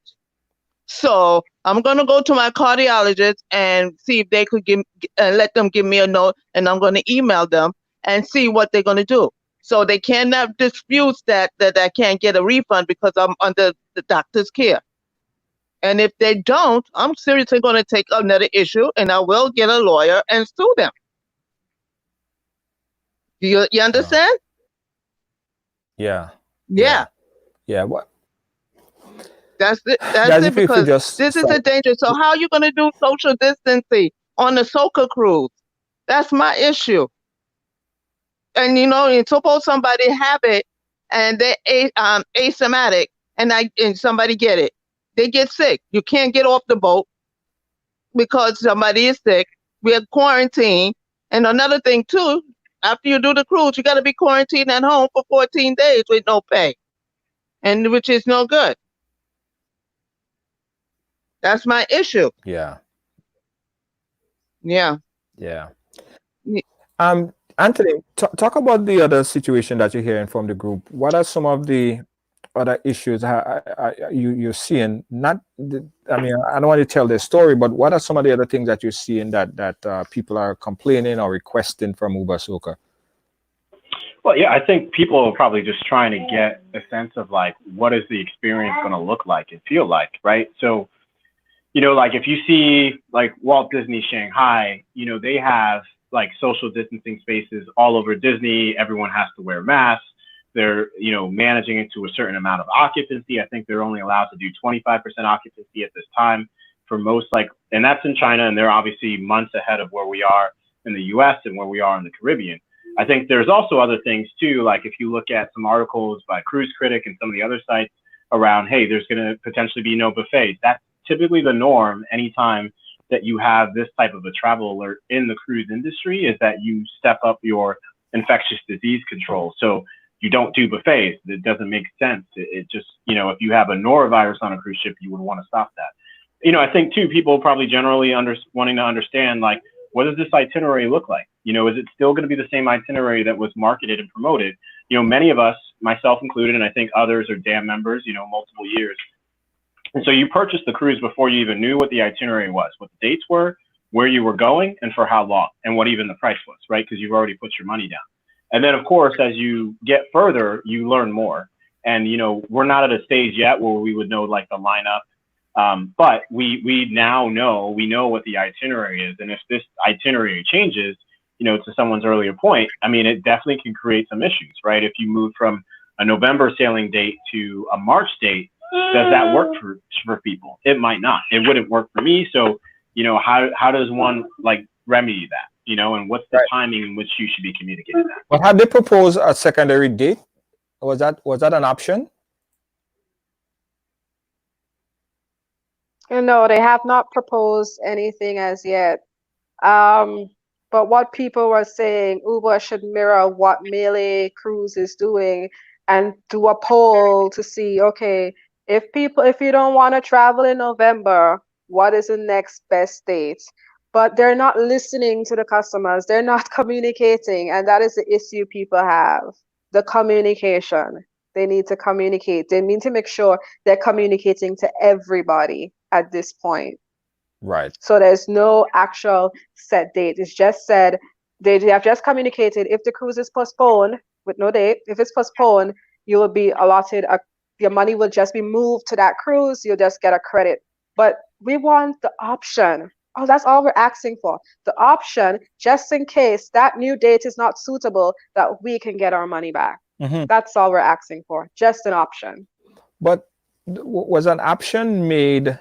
So I'm going to go to my cardiologist and see if they could let them give me a note, and I'm going to email them and see what they're going to do. So they cannot dispute that I can't get a refund because I'm under the doctor's care. And if they don't, I'm seriously going to take another issue, and I will get a lawyer and sue them. You understand? Yeah. What? That's it. That's it, because this is a danger. So how are you going to do social distancing on the Soca Cruise? That's my issue. And suppose somebody have it and they're asymptomatic, and somebody get it. They get sick. You can't get off the boat because somebody is sick. We're quarantined. And another thing too, after you do the cruise, you got to be quarantined at home for 14 days with no pay, and which is no good. That's my issue. Yeah. Anthony, talk about the other situation that you're hearing from the group. What are some of the other issues you're seeing? I mean, I don't want to tell the story, but what are some of the other things that you're seeing that people are complaining or requesting from Uber Soca? Well, yeah, I think people are probably just trying to get a sense of like, what is the experience going to look like and feel like, right? So, like if you see like Walt Disney Shanghai, they have like social distancing spaces all over Disney. Everyone has to wear masks. They're, managing it to a certain amount of occupancy. I think they're only allowed to do 25% occupancy at this time for most, and that's in China. And they're obviously months ahead of where we are in the US and where we are in the Caribbean. I think there's also other things too. Like if you look at some articles by Cruise Critic and some of the other sites around, hey, there's going to potentially be no buffets. That's typically the norm anytime that you have this type of a travel alert in the cruise industry, is that you step up your infectious disease control. So you don't do buffets. It doesn't make sense. It just, if you have a norovirus on a cruise ship, you would want to stop that. I think too, people probably generally wanting to understand, like, what does this itinerary look like? Is it still going to be the same itinerary that was marketed and promoted? Many of us, myself included, and I think others are DAM members, multiple years. And so you purchased the cruise before you even knew what the itinerary was, what the dates were, where you were going, and for how long, and what even the price was, right? Because you've already put your money down. And then, of course, as you get further, you learn more. And, we're not at a stage yet where we would know like the lineup. But we now know, what the itinerary is. And if this itinerary changes, to someone's earlier point, I mean, it definitely can create some issues, right? If you move from a November sailing date to a March date, does that work for people? It might not. It wouldn't work for me. So, how does one like remedy that? And what's the timing in which you should be communicating that? But have they proposed a secondary date? Was that an option? No, they have not proposed anything as yet. But what people were saying, Uber should mirror what Melee Cruise is doing and do a poll to see, okay, if you don't want to travel in November, what is the next best date? But they're not listening to the customers. They're not communicating. And that is the issue people have, the communication. They need to communicate. They need to make sure they're communicating to everybody at this point. Right. So there's no actual set date. It's just said, they have just communicated, if the cruise is postponed with no date, if it's postponed, you will be allotted, your money will just be moved to that cruise. You'll just get a credit. But we want the option. Oh, that's all we're asking for. The option, just in case that new date is not suitable, that we can get our money back. Mm-hmm. That's all we're asking for. Just an option. But was an option made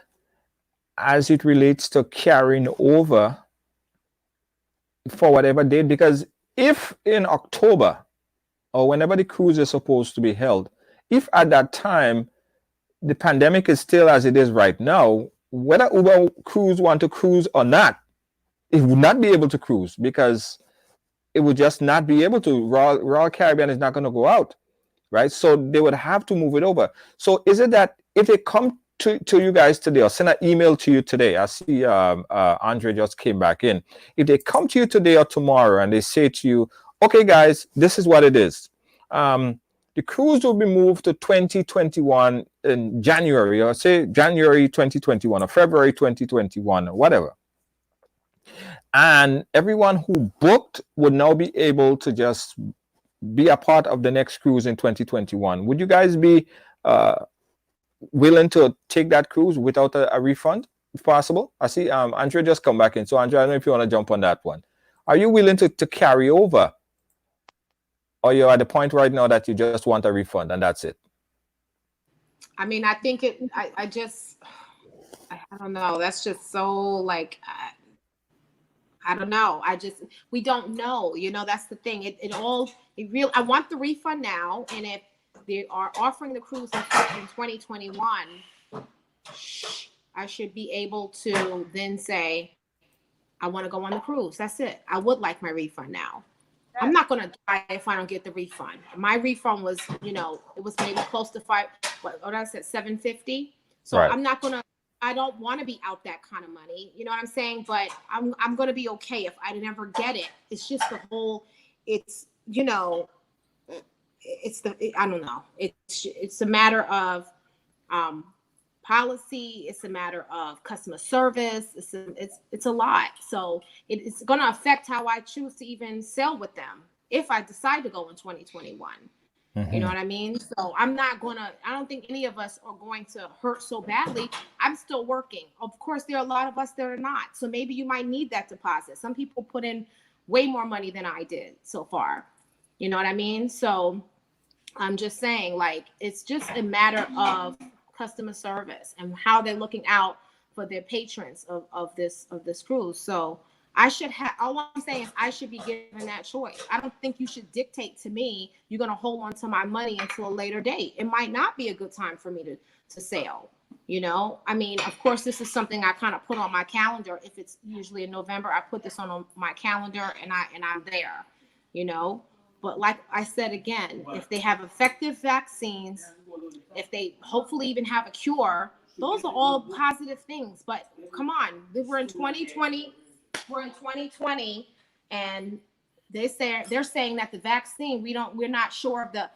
as it relates to carrying over for whatever date? Because if in October or whenever the cruise is supposed to be held, if at that time the pandemic is still as it is right now, whether Uber Cruise want to cruise or not, it would not be able to cruise because it would just not be able to. Royal Caribbean is not going to go out, right? So they would have to move it over. So is it that if they come to you guys today or send an email to you today, I see Andre just came back in. If they come to you today or tomorrow and they say to you, okay, guys, this is what it is. The cruise will be moved to 2021 in January, or say January 2021 or February 2021 or whatever. And everyone who booked would now be able to just be a part of the next cruise in 2021. Would you guys be willing to take that cruise without a refund, if possible? I see Andrea just come back in. So Andrea, I don't know if you want to jump on that one. Are you willing to carry over? Or you're at the point right now that you just want a refund and that's it? I mean, I think I don't know. That's just so like, I don't know. We don't know. That's the thing. I want the refund now. And if they are offering the cruise in 2021, I should be able to then say, I want to go on the cruise. That's it. I would like my refund now. I'm not going to die if I don't get the refund. My refund was, it was maybe close to $750. So right. I don't want to be out that kind of money. You know what I'm saying? But I'm going to be okay if I never get it. It's just I don't know. It's a matter of policy. It's a matter of customer service. It's a lot. So it's going to affect how I choose to even sell with them if I decide to go in 2021. You know what I mean? So I don't think any of us are going to hurt so badly. I'm still working. Of course, there are a lot of us that are not. So maybe you might need that deposit. Some people put in way more money than I did so far. You know what I mean? So I'm just saying, like, it's just a matter of customer service and how they're looking out for their patrons of this cruise. So all I'm saying is I should be given that choice. I don't think you should dictate to me, you're going to hold on to my money until a later date. It might not be a good time for me to sail. You know, I mean, of course, this is something I kind of put on my calendar. If it's usually in November, I put this on my calendar and I'm there, you know. But like I said again, if they have effective vaccines, if they hopefully even have a cure, those are all positive things. But come on, we're in 2020. We're in 2020, and they're saying that the vaccine, we're not sure of the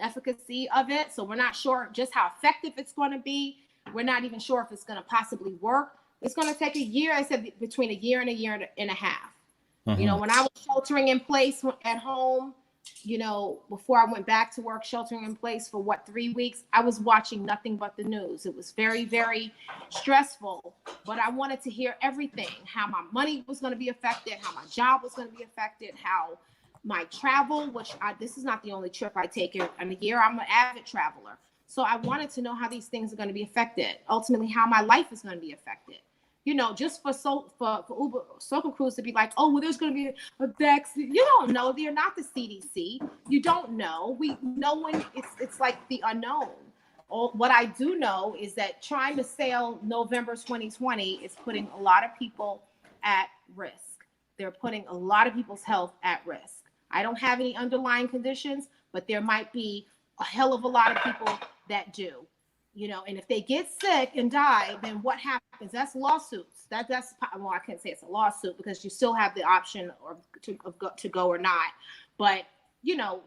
efficacy of it. So we're not sure just how effective it's going to be. We're not even sure if it's going to possibly work. It's going to take a year. I said between a year and a half. You know, when I was sheltering in place at home, you know, before I went back to work, sheltering in place for 3 weeks, I was watching nothing but the news. It was very, very stressful, but I wanted to hear everything, how my money was going to be affected, how my job was going to be affected, how my travel, this is not the only trip I take in a year. I'm an avid traveler. So I wanted to know how these things are going to be affected, ultimately how my life is going to be affected. You know, just for Uber Soca Cruise to be like, oh, well, there's going to be a vaccine. You don't know. They're not the CDC. You don't know. It's like the unknown. What I do know is that trying to sail November 2020 is putting a lot of people at risk. They're putting a lot of people's health at risk. I don't have any underlying conditions, but there might be a hell of a lot of people that do. You know, and if they get sick and die, then what happens? That's lawsuits. Well, I can't say it's a lawsuit because you still have the option to go or not. But you know,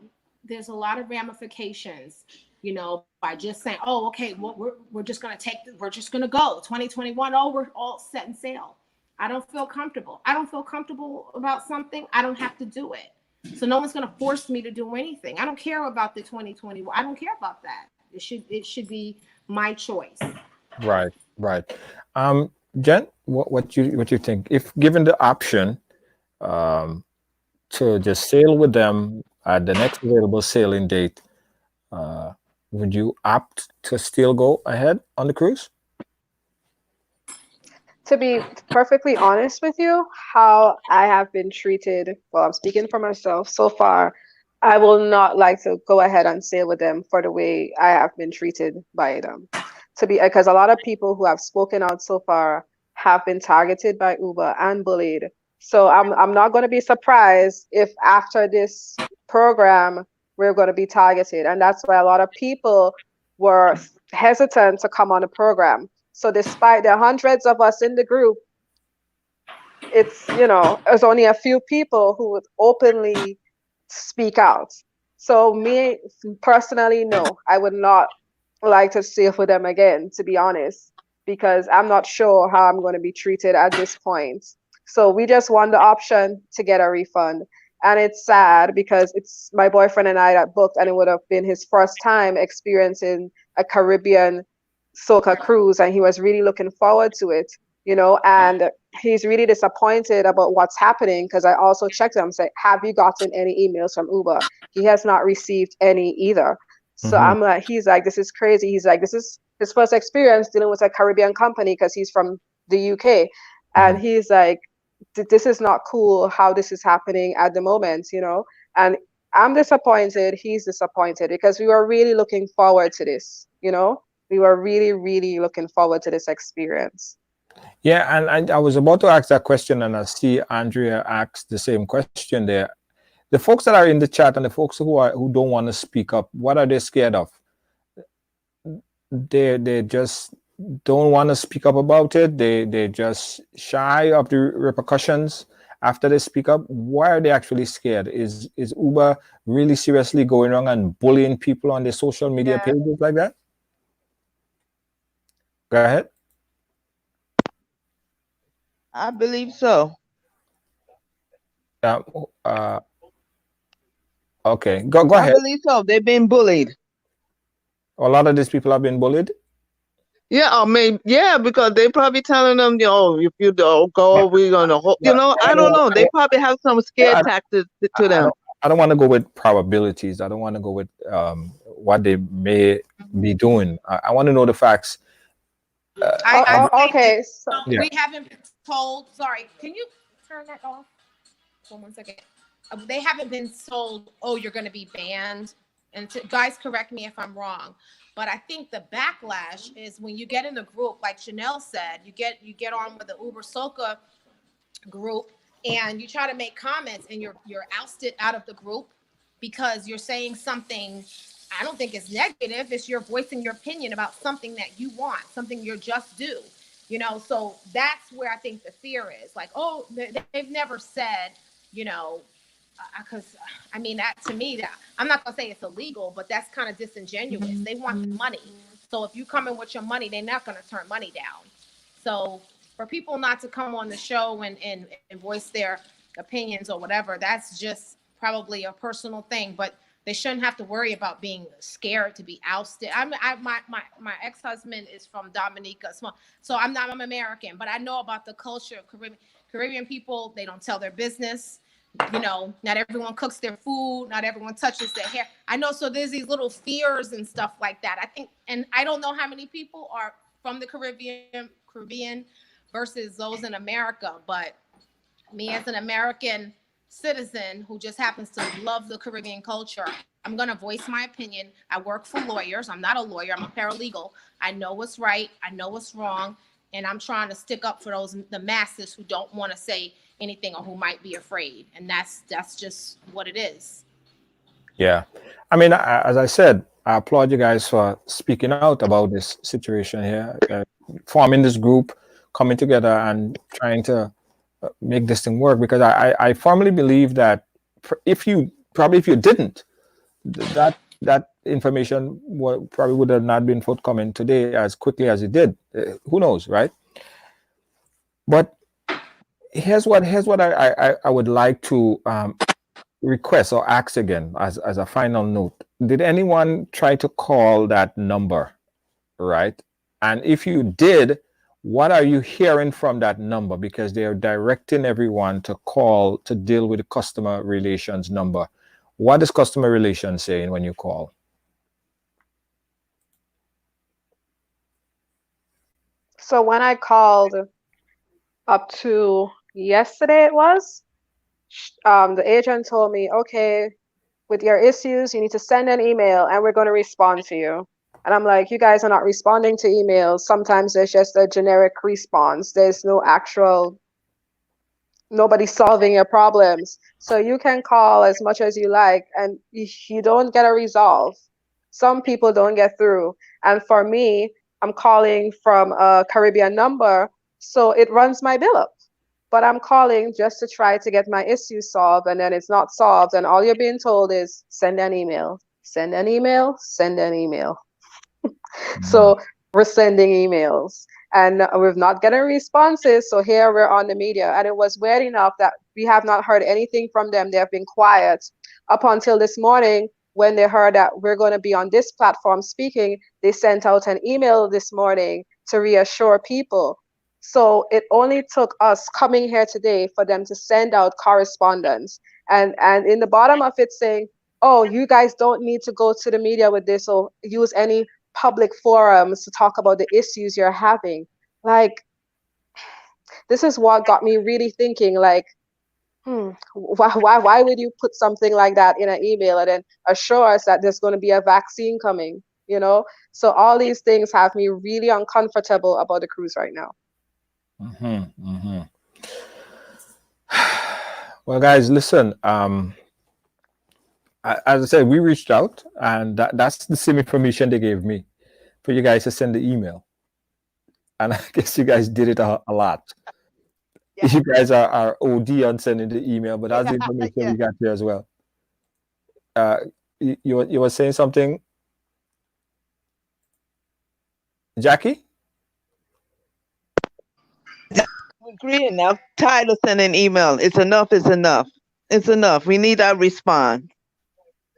there's a lot of ramifications. You know, by just saying, oh, okay, well, we're just gonna go 2021. Oh, we're all set and sail. I don't feel comfortable. I don't feel comfortable about something. I don't have to do it. So no one's gonna force me to do anything. I don't care about the 2021. I don't care about that. It should be my choice. Right. Jen, what you think? If given the option to just sail with them at the next available sailing date, would you opt to still go ahead on the cruise? To be perfectly honest with you, how I have been treated, well, I'm speaking for myself so far, I will not like to go ahead and sail with them for the way I have been treated by them. Because a lot of people who have spoken out so far have been targeted by Uber and bullied. So I'm not going to be surprised if after this program we're going to be targeted, and that's why a lot of people were hesitant to come on the program. So despite the hundreds of us in the group, there's only a few people who would openly speak out. So me personally, no, I would not like to sail with them again, to be honest, because I'm not sure how I'm going to be treated at this point. So we just want the option to get a refund. And it's sad because it's my boyfriend and I that booked, and it would have been his first time experiencing a Caribbean Soca Cruise, and he was really looking forward to it, and he's really disappointed about what's happening, because I also checked him and said, have you gotten any emails from Uber? He has not received any either. So I'm like, he's like, this is crazy. He's like, this is his first experience dealing with a Caribbean company because he's from the UK. And he's like, this is not cool how this is happening at the moment, and I'm disappointed. He's disappointed because we were really looking forward to this, we were really, really looking forward to this experience. Yeah, and I was about to ask that question, and I see Andrea asked the same question there. The folks that are in the chat and the folks who don't want to speak up, what are they scared of? They just don't want to speak up about it. They just shy of the repercussions. after they speak up, why are they actually scared? Is Uber really seriously going wrong and bullying people on their social media pages like that? Go ahead. I believe so. Okay, go ahead. I believe so. They've been bullied. A lot of these people have been bullied. Yeah, I mean, yeah, because they probably telling them, if you don't go, we're gonna, I don't know. They probably have some scare tactics to them. I don't want to go with probabilities. I don't want to go with what they may be doing. I want to know the facts. Okay. So, we haven't been told. Sorry, can you turn that off for 1 second? They haven't been told, oh, you're going to be banned. And guys, correct me if I'm wrong, but I think the backlash is when you get in the group, like Chanel said, you get on with the Uber Soca group and you try to make comments and you're ousted out of the group because you're saying something. I don't think it's negative. It's you're voicing your opinion about something that you want, something you're just due, so that's where I think the fear is like, oh, they've never said, because I mean, that to me, that I'm not gonna say it's illegal, but that's kind of disingenuous. They want the money. So if you come in with your money, they're not gonna turn money down. So for people not to come on the show and voice their opinions or whatever, that's just probably a personal thing, but they shouldn't have to worry about being scared to be ousted. My ex-husband is from Dominica, so I'm American, but I know about the culture of Caribbean people. They don't tell their business. Not everyone cooks their food. Not everyone touches their hair. I know. So there's these little fears and stuff like that. I think, and I don't know how many people are from the Caribbean versus those in America. But me as an American citizen who just happens to love the Caribbean culture, I'm going to voice my opinion. I work for lawyers. I'm not a lawyer. I'm a paralegal. I know what's right. I know what's wrong. And I'm trying to stick up for the masses who don't want to say anything or who might be afraid. And that's just what it is. Yeah. I mean, as I said, I applaud you guys for speaking out about this situation here, forming this group, coming together and trying to make this thing work, because I firmly believe that if you didn't, that information probably would have not been forthcoming today as quickly as it did. Who knows, right? But here's what I would like to request or ask again as a final note. Did anyone try to call that number, right? And if you did, what are you hearing from that number? Because they are directing everyone to call to deal with the customer relations number. What is customer relations saying when you call? So when I called up to yesterday, it was, the agent told me, okay, with your issues, you need to send an email and we're going to respond to you. And I'm like, you guys are not responding to emails. Sometimes there's just a generic response. There's no actual, nobody solving your problems. So you can call as much as you like and you don't get a resolve. Some people don't get through. And for me, I'm calling from a Caribbean number, so it runs my bill up. But I'm calling just to try to get my issue solved, and then it's not solved. And all you're being told is send an email, send an email, send an email. So we're sending emails and we've not getting responses. So here we're on the media, and it was weird enough that we have not heard anything from them. They have been quiet up until this morning when they heard that we're going to be on this platform speaking. They sent out an email this morning to reassure people. So it only took us coming here today for them to send out correspondence. And in the bottom of it saying, oh, you guys don't need to go to the media with this or use any public forums to talk about the issues you're having. Like, this is what got me really thinking, like, why would you put something like that in an email and then assure us that there's going to be a vaccine coming, So all these things have me really uncomfortable about the cruise right now. Well, guys, listen, as I said, we reached out, and that's the same information they gave me for you guys to send the email. And I guess you guys did it a lot. Yes. You guys are OD on sending the email, but that's the information Yes. we got here as well. You were saying something, Jackie? Agreeing now. Tired of sending email. It's enough. It's enough. It's enough. We need that response.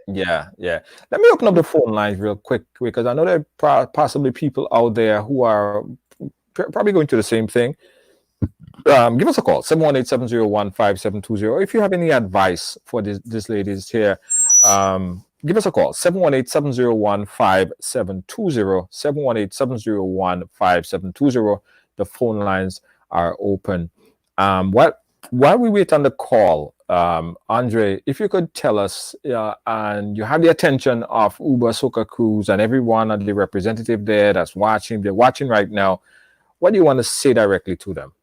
Yeah. Let me open up the phone lines real quick because I know there are possibly people out there who are probably going through the same thing. Give us a call, 718-701-5720. If you have any advice for this ladies here, give us a call, 718-701-5720, 718-701-5720. The phone lines are open. While we wait on the call, Andre, if you could tell us, and you have the attention of Uber Soca Cruise and everyone and the representative there that's watching, they're watching right now, what do you want to say directly to them?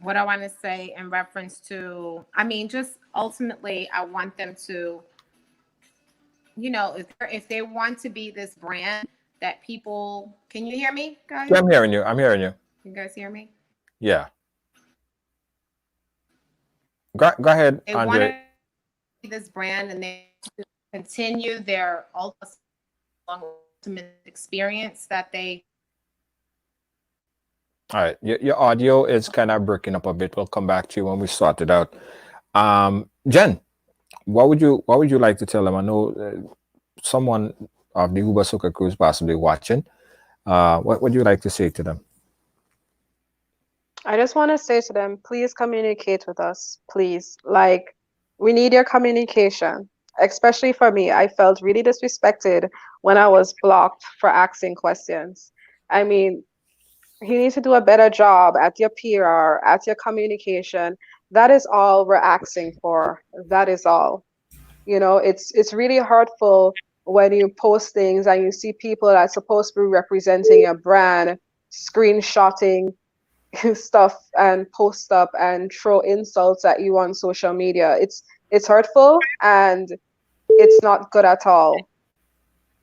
What I want to say in reference to, just ultimately, I want them to, if they want to be this brand that people, can you hear me, guys? Yeah, I'm hearing you. You guys hear me? Yeah. Go ahead, They Andre. want to be this brand and they continue their ultimate experience that they. All right, your audio is kind of breaking up a bit. We'll come back to you when we sort it out. Jen, what would you like to tell them? I know someone of the Uber Soca Cruise possibly watching. What would you like to say to them? I just want to say to them, please communicate with us, please. Like, we need your communication. Especially for me, I felt really disrespected when I was blocked for asking questions. I mean, you need to do a better job at your PR, at your communication. That is all we're asking for. That is all. It's really hurtful when you post things and you see people that's supposed to be representing your brand screenshotting stuff and post up and throw insults at you on social media. It's hurtful and it's not good at all.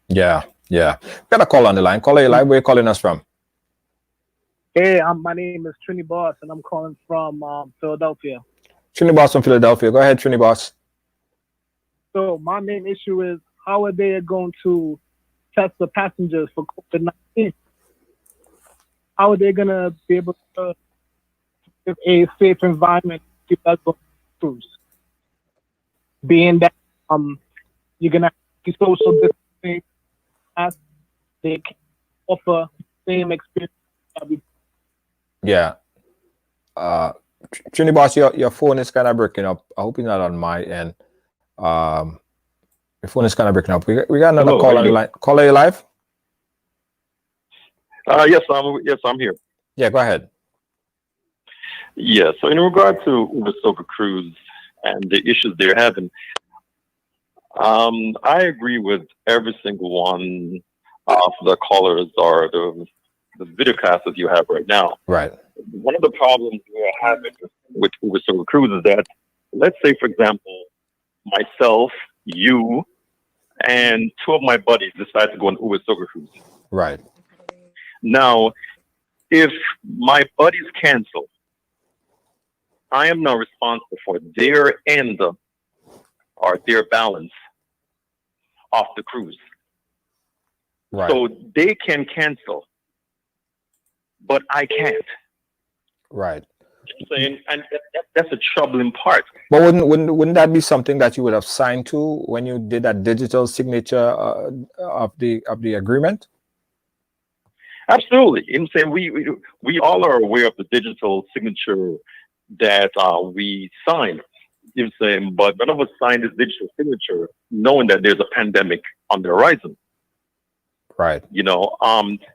Yeah. Got a call on the line. Caller, live. Where are you calling us from? Hey, my name is Trini Boss, and I'm calling from Philadelphia. Trini Boss from Philadelphia. Go ahead, Trini Boss. So my main issue is, how are they going to test the passengers for COVID-19? How are they going to be able to give a safe environment to people cruise? Being that you're going to have social distancing, as they can offer the same experience. Yeah. Trini Boss, your phone is kind of breaking up. I hope it's not on my end. Your phone is kind of breaking up. We got another call on the line. Caller, you live? Yes, I'm here. Yeah, go ahead. Yeah, so in regard to Uber Soca Cruise and the issues they're having, I agree with every single one of the callers or the videocasters you have right now. Right. One of the problems we're having with Uber Soca Cruise is that, let's say, for example, myself, you, and two of my buddies decide to go on Uber Soca Cruise. Right. Now, if my buddies cancel, I am now responsible for their end or their balance of the cruise. Right. So they can cancel, but I can't. Right. You know what I'm saying? And that's a troubling part. But wouldn't that be something that you would have signed to when you did that digital signature of the agreement? Absolutely. You know what I'm saying? We all are aware of the digital signature that we signed. You know what I'm saying? But none of us signed this digital signature knowing that there's a pandemic on the horizon. Right. You know,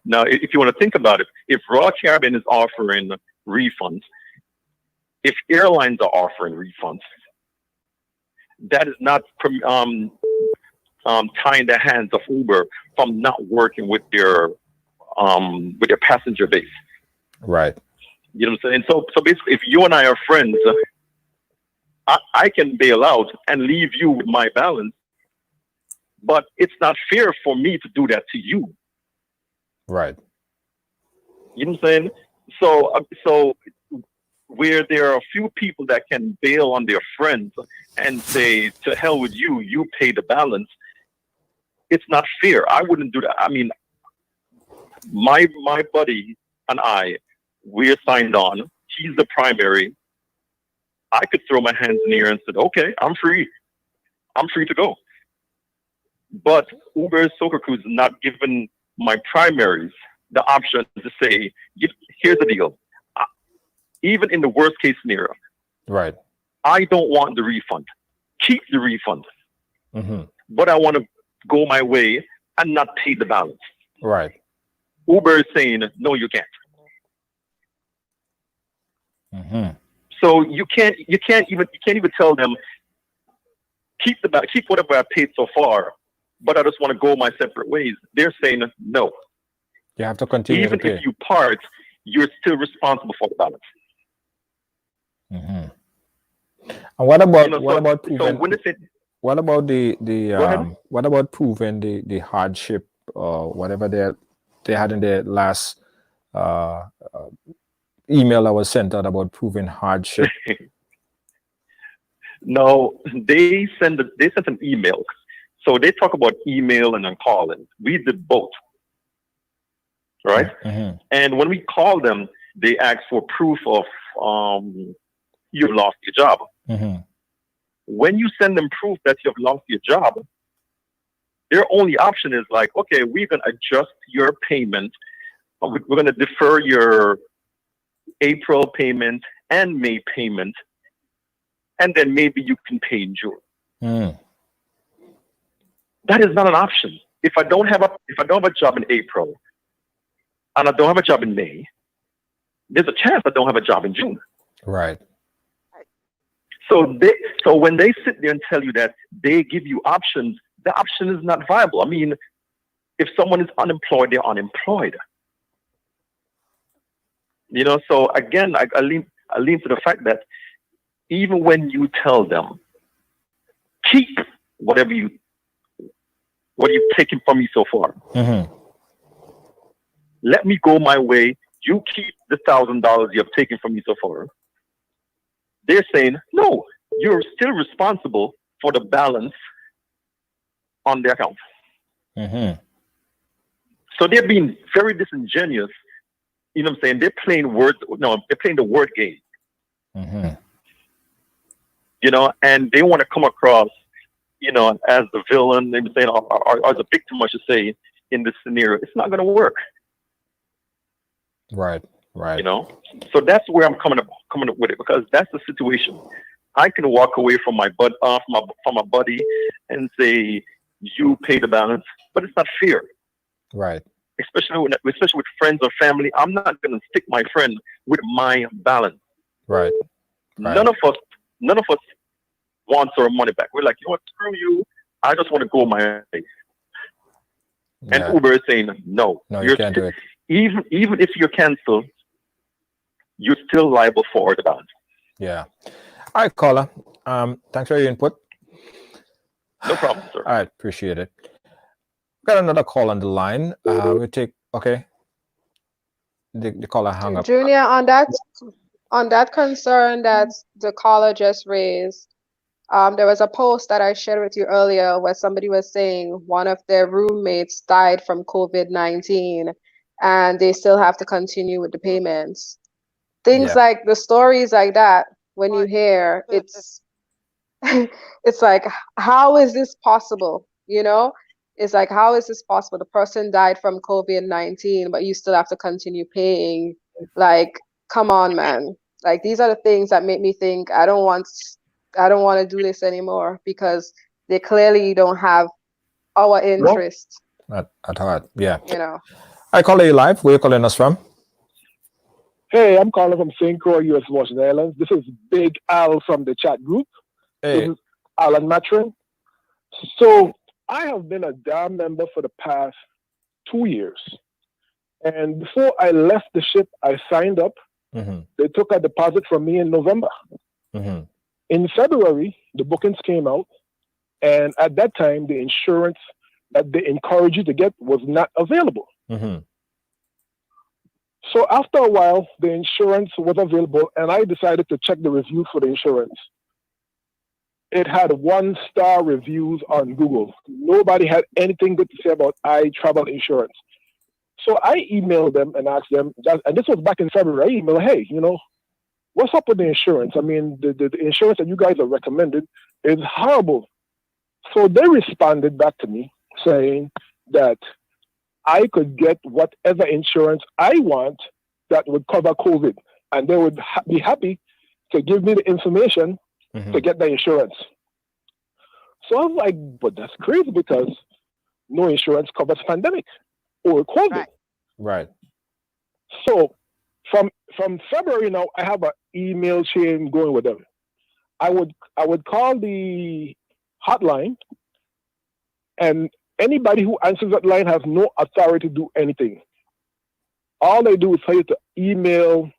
now if you want to think about it, if Royal Caribbean is offering refunds, if airlines are offering refunds, that is not tying the hands of Uber from not working with their passenger base. Right. You know what I'm saying? So basically, if you and I are friends, I can bail out and leave you with my balance, but it's not fair for me to do that to you. Right. You know what I'm saying? So where there are a few people that can bail on their friends and say, to hell with you, you pay the balance. It's not fair. I wouldn't do that. I mean, my buddy and I, we're signed on. He's the primary. I could throw my hands in the air and say, okay, I'm free. I'm free to go. But Uber Soca Cruise is not giving my primaries the option to say, here's the deal. Even in the worst case scenario, right? I don't want the refund. Keep the refund. Mm-hmm. But I want to go my way and not pay the balance. Right. Uber is saying, no, you can't. Mm-hmm. So you can't even tell them, keep whatever I paid so far, but I just want to go my separate ways. They're saying no. You have to continue even to pay. if you part, you're still responsible for the balance. Mm-hmm. And what about proving? So when what about what about proving the hardship or whatever they had in their last email that was sent out about proving hardship? No, they sent an email. So they talk about email and then calling. We did both, right? Mm-hmm. And when we call them, they ask for proof of you've lost your job. Mm-hmm. When you send them proof that you've lost your job, their only option is like, okay, we're going to adjust your payment. We're going to defer your April payment and May payment, and then maybe you can pay in June. Mm. That is not an option. If I don't have a job in April and I don't have a job in May, there's a chance I don't have a job in June. Right. So when they sit there and tell you that they give you options, the option is not viable. I mean, if someone is unemployed, they're unemployed. You know, so again, I lean to the fact that even when you tell them, keep what you've taken from me so far. Mm-hmm. Let me go my way. You keep the $1,000 you have taken from me so far. They're saying, no, you're still responsible for the balance on their account. Mm-hmm. So they're being very disingenuous. You know what I'm saying? They're playing the word game. Mm-hmm. You know, and they want to come across, you know, as the villain. They're saying, or the victim, I should say, in this scenario. It's not going to work. Right. Right. You know, so that's where I'm coming up with it, because that's the situation. I can walk away from my buddy and say, you pay the balance, but it's not fair. Right. Especially with friends or family. I'm not going to stick my friend with my balance. Right. None of us wants our money back. We're like, you know what, screw you. I just want to go my way. And Uber is saying, no, you can't do it. Even if you're canceled, you're still liable for the balance. Yeah. All right, caller. Thanks for your input. No problem, sir. All right, appreciate it. Got another call on the line. We'll take the caller hung up. Junior, on that concern that the caller just raised, there was a post that I shared with you earlier where somebody was saying one of their roommates died from COVID-19 and they still have to continue with the payments. Things like the stories like that, when you hear, it's it's like, how is this possible? You know, it's like, how is this possible? The person died from COVID-19, but you still have to continue paying. Like, come on, man. Like, these are the things that make me think I don't want to do this anymore, because they clearly don't have our interest at heart. Yeah. You know. I call you live. Where are you calling us from? Hey, I'm calling from St. Croix, U.S. Virgin Islands. This is Big Al from the chat group. Hey. This is Alan Matron. So I have been a DAM member for the past 2 years. And before I left the ship, I signed up. Mm-hmm. They took a deposit from me in November. Mm-hmm. In February, the bookings came out. And at that time, the insurance that they encourage you to get was not available. Mm-hmm. So after a while, the insurance was available, and I decided to check the reviews for the insurance. It had 1-star reviews on Google. Nobody had anything good to say about iTravel insurance. So I emailed them and asked them, and this was back in February. I emailed, hey, what's up with the insurance? I mean, the insurance that you guys have recommended is horrible. So they responded back to me saying that I could get whatever insurance I want that would cover COVID, and they would be happy to give me the information to get the insurance. So I was like, but that's crazy because no insurance covers pandemic or COVID. Right. So from February now, I have an email chain going with them. I would call the hotline, and anybody who answers that line has no authority to do anything. All they do is tell you to email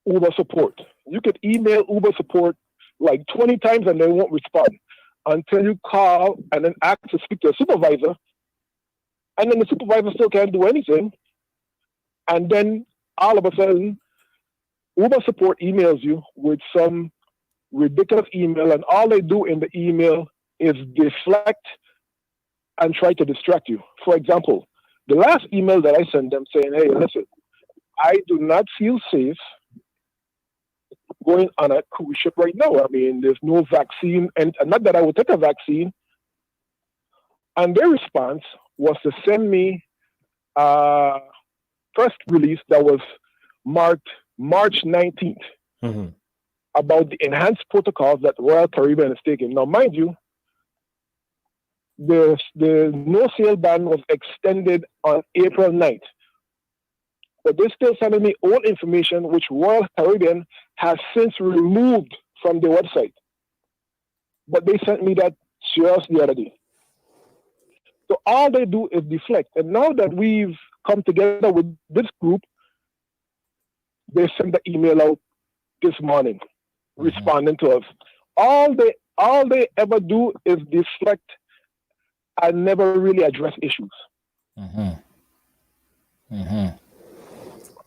Uber support. You could email Uber support like 20 times and they won't respond until you call and then ask to speak to a supervisor. And then the supervisor still can't do anything. And then all of a sudden, Uber support emails you with some ridiculous email, and all they do in the email is deflect and try to distract you. For example, the last email that I sent them saying, hey, listen, I do not feel safe going on a cruise ship right now. I mean, there's no vaccine, and not that I would take a vaccine. And their response was to send me a press release that was marked March 19th about the enhanced protocols that Royal Caribbean is taking. Now, mind you, the no-sail ban was extended on April 9th. But they're still sending me old information, which Royal Caribbean has since removed from their website. But they sent me that just the other day. So all they do is deflect. And now that we've come together with this group, they sent the email out this morning responding to us. All they ever do is deflect and never really address issues.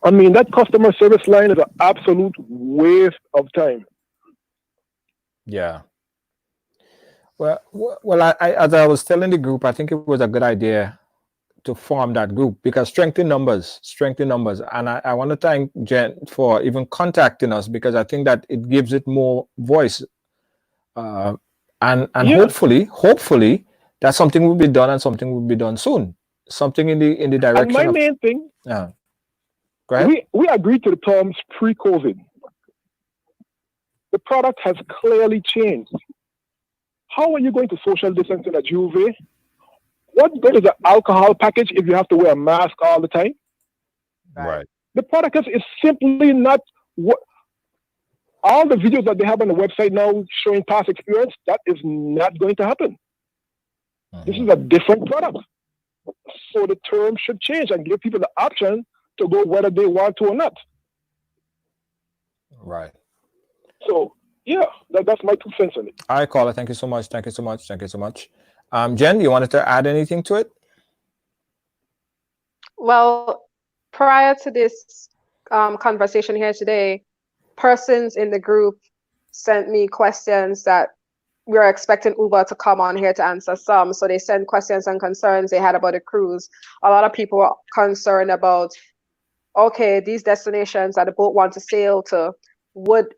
I mean, that customer service line is an absolute waste of time. Yeah. Well, I as I was telling the group, I think it was a good idea to form that group because strength in numbers. And I want to thank Jen for even contacting us because I think that it gives it more voice. And hopefully that something will be done and something will be done soon. Something in the direction. And my main thing. Yeah. Go ahead. We agreed to the terms pre-COVID. The product has clearly changed. How are you going to social distance in a Juve? What good is an alcohol package if you have to wear a mask all the time? Right. The product is simply not what all the videos that they have on the website now showing past experience, that is not going to happen. This is a different product. So the term should change and give people the option to go whether they want to or not. Right. So yeah, that's my 2 cents on it. All right, caller. Thank you so much. Jen, you wanted to add anything to it? Well, prior to this conversation here today, persons in the group sent me questions that we are expecting Uber to come on here to answer some. So they sent questions and concerns they had about the cruise. A lot of people were concerned about, okay, these destinations that the boat want to sail to, would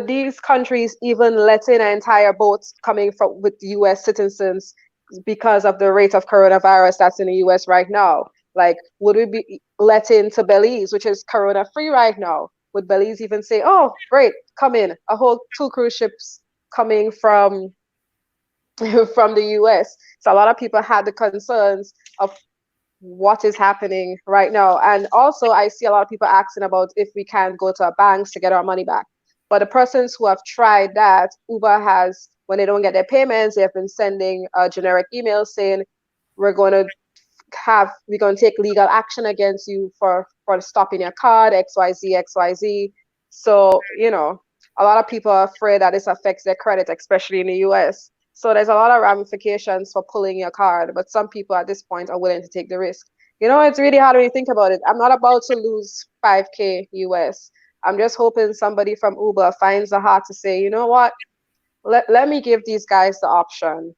these countries even let in an entire boat coming from with US citizens because of the rate of coronavirus that's in the US right now? Like, would we be let into Belize, which is corona-free right now? Would Belize even say, oh, great, come in, a whole 2 cruise ships coming from the US? So a lot of people had the concerns of what is happening right now. And also I see a lot of people asking about if we can go to a bank to get our money back. But the persons who have tried that, Uber has, when they don't get their payments, they have been sending a generic email saying, we're going to take legal action against you for stopping your card, XYZ. So, a lot of people are afraid that this affects their credit, especially in the US. So there's a lot of ramifications for pulling your card, but some people at this point are willing to take the risk. You know, it's really hard when you think about it. I'm not about to lose 5K US. I'm just hoping somebody from Uber finds the heart to say, you know what, let me give these guys the option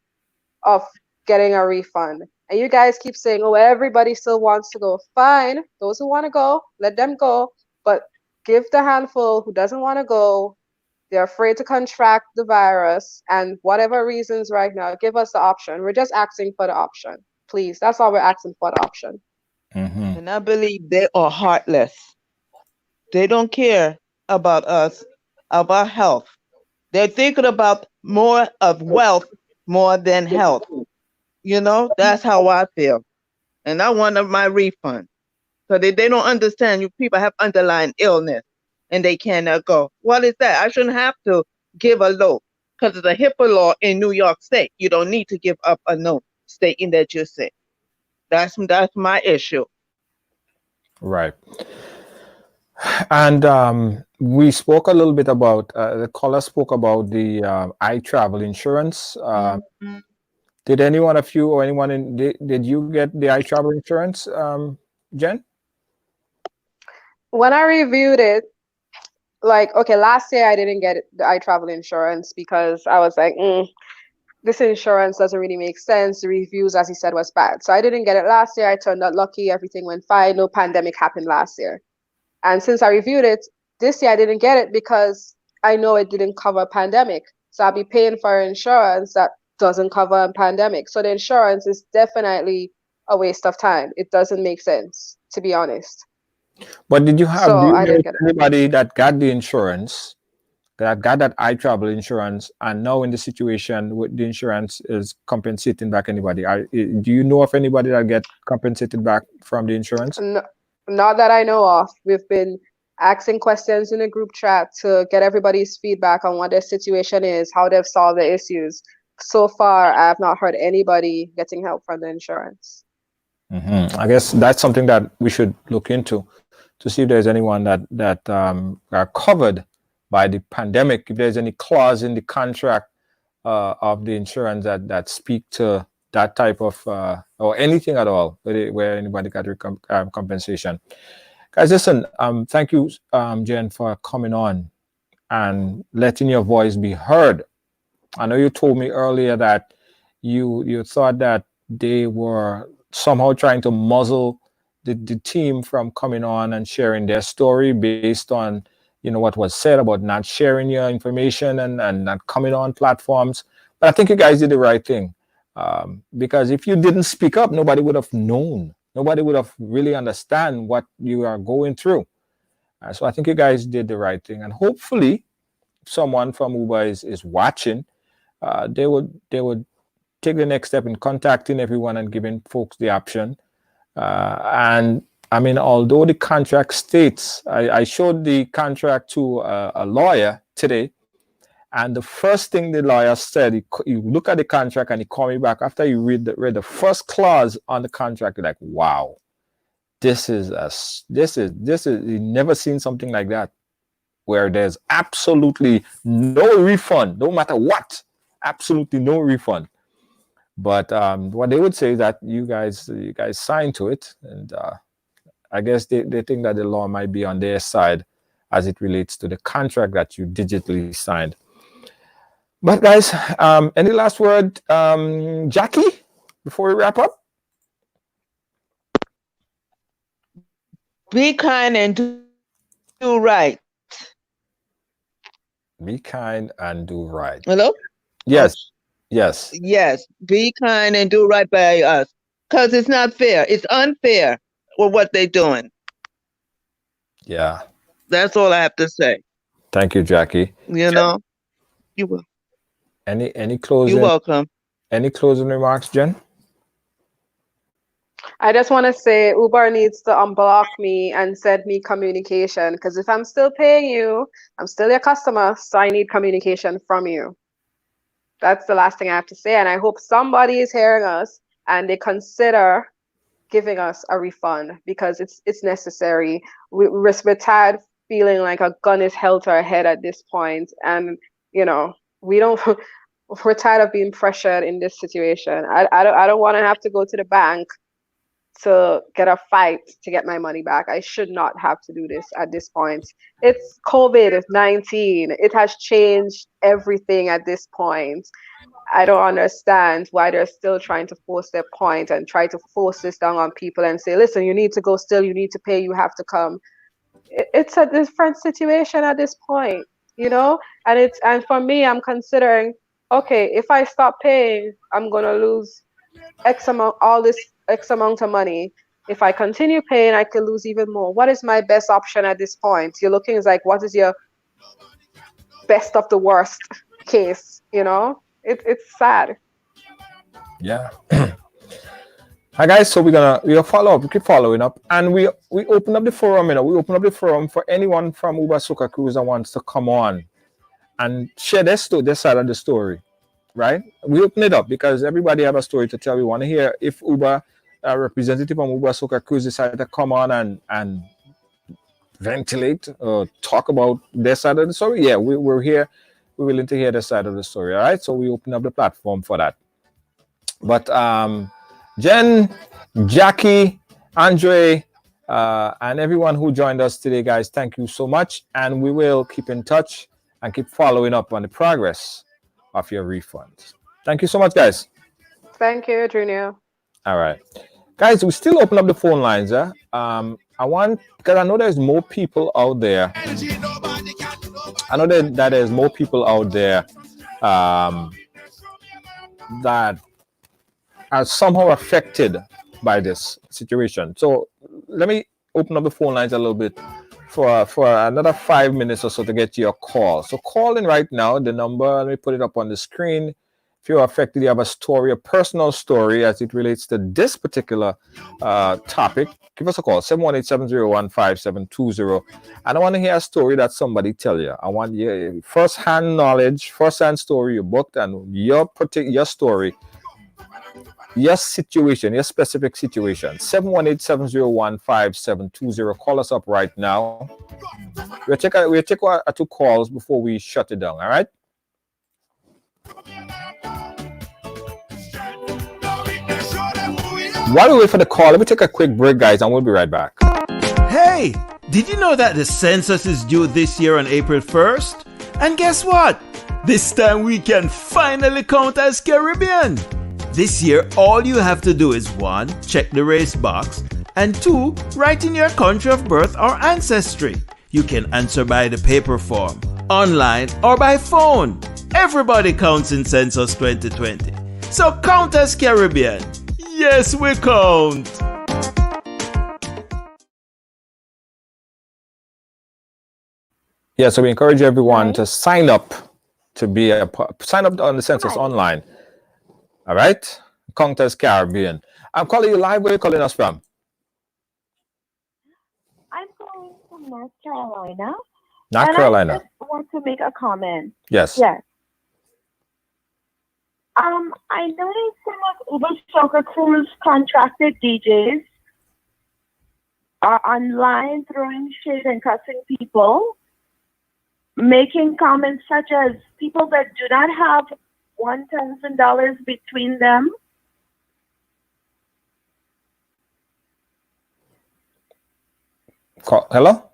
of getting a refund. And you guys keep saying, oh, everybody still wants to go. Fine. Those who want to go, let them go. But give the handful who doesn't want to go, they're afraid to contract the virus, and whatever reasons right now, give us the option. We're just asking for the option. Please. That's all we're asking for, the option. Mm-hmm. And I believe they are heartless. They don't care about us, about health. They're thinking about more of wealth more than health. You know, that's how I feel. And I want my refund. So they don't understand you people have underlying illness and they cannot go. What is that? I shouldn't have to give a note because it's a HIPAA law in New York State. You don't need to give up a note stating that you're sick. That's my issue. Right. And we spoke a little bit about, the caller spoke about the iTravel insurance. Did any one of you or anyone did you get the iTravel insurance, Jen? When I reviewed it, like, okay, last year I didn't get the iTravel insurance because I was like, this insurance doesn't really make sense. The reviews, as he said, was bad. So I didn't get it last year. I turned out lucky. Everything went fine. No pandemic happened last year. And since I reviewed it, this year I didn't get it because I know it didn't cover pandemic. So I'll be paying for insurance that doesn't cover a pandemic. So the insurance is definitely a waste of time. It doesn't make sense, to be honest. But did you have So I didn't get it. anybody that got the insurance, that got that iTravel insurance, and now in the situation with the insurance is compensating back anybody? Do you know of anybody that get compensated back from the insurance? No, not that I know of. We've been asking questions in a group chat to get everybody's feedback on what their situation is, how they've solved the issues. So far, I have not heard anybody getting help from the insurance. Mm-hmm. I guess that's something that we should look into to see if there's anyone that are covered by the pandemic. If there's any clause in the contract of the insurance that speak to that type of or anything at all where anybody got compensation. Guys, listen. Thank you, Jen, for coming on and letting your voice be heard. I know you told me earlier that you thought that they were somehow trying to muzzle the team from coming on and sharing their story based on, you know, what was said about not sharing your information and not coming on platforms. But I think you guys did the right thing, because if you didn't speak up, nobody would have known. Nobody would have really understand what you are going through. So I think you guys did the right thing, and hopefully, if someone from Uber is watching, they would take the next step in contacting everyone and giving folks the option. And I mean, although the contract states, I showed the contract to a lawyer today, and the first thing the lawyer said, you look at the contract and he called me back after you read the first clause on the contract. You're like, wow, this is you've never seen something like that, where there's absolutely no refund, no matter what, absolutely no refund. But what they would say is that you guys signed to it, and I guess they think that the law might be on their side as it relates to the contract that you digitally signed. But guys, any last word, Jackie, before we wrap up? Be kind and do right. Be kind and do right. Hello? Yes. Yes. Yes. Be kind and do right by us. Because it's not fair. It's unfair with what they're doing. Yeah. That's all I have to say. Thank you, Jackie. You know? You will. Any closing? You're welcome. Any closing remarks, Jen? I just want to say Uber needs to unblock me and send me communication, because if I'm still paying you, I'm still your customer, so I need communication from you. That's the last thing I have to say, and I hope somebody is hearing us and they consider giving us a refund, because it's necessary. We're tired feeling like a gun is held to our head at this point, and you know, we're tired of being pressured in this situation. I don't want to have to go to the bank to get a fight to get my money back. I should not have to do this at this point. It's COVID-19. It has changed everything at this point. I don't understand why they're still trying to force their point and try to force this down on people and say, listen, you need to go still, you need to pay, you have to come. It's a different situation at this point, you know? And for me, I'm considering, okay, if I stop paying, I'm gonna lose X amount of money. If I continue paying, I could lose even more. What is my best option at this point? You're looking is like, what is your best of the worst case, you know? It's sad. Yeah. Hi guys, so we'll follow up. We keep following up, and we open up the forum. We open up the forum for anyone from Uber Soca Cruise that wants to come on and share their side of the story. Right? We open it up because everybody have a story to tell. We want to hear if Uber representative from Uber Soca Cruise decided to come on and ventilate or talk about their side of the story. Yeah, we're here. We're willing to hear their side of the story. All right, so we open up the platform for that. But Jen, Jackie, Andre, and everyone who joined us today, guys, thank you so much, and we will keep in touch and keep following up on the progress of your refunds. Thank you so much, guys. Thank you, Junior. All right, guys, we still open up the phone lines. Because I know there's more people out there. I know that there's more people out there that are somehow affected by this situation. So let me open up the phone lines a little bit for another 5 minutes or so to get your call. So call in right now. The number, let me put it up on the screen. If you're affected, you have a story, a personal story as it relates to this particular topic, give us a call, 718-701-5720. And I want to hear a story that somebody tell you. I want your first-hand knowledge, first-hand story you booked, and your story, your situation, your specific situation. 718-701-5720. Call us up right now. We'll take two calls before we shut it down, all right? While we wait for the call, let me take a quick break, guys, and we'll be right back. Hey, did you know that the census is due this year on April 1st? And guess what? This time we can finally count as Caribbean. This year, all you have to do is 1, check the race box, and 2, write in your country of birth or ancestry. You can answer by the paper form, online, or by phone. Everybody counts in Census 2020. So count as Caribbean. Yes, we count. Yeah, so we encourage everyone to sign up on the census online. All right, count as Caribbean. I'm calling you live. Where are you calling us from? I'm calling from North Carolina. North Carolina. I just want to make a comment. Yes. Yes. I noticed some of Uber Soca Cruise contracted DJs are online throwing shade and cussing people, making comments such as people that do not have $1,000 between them. Hello?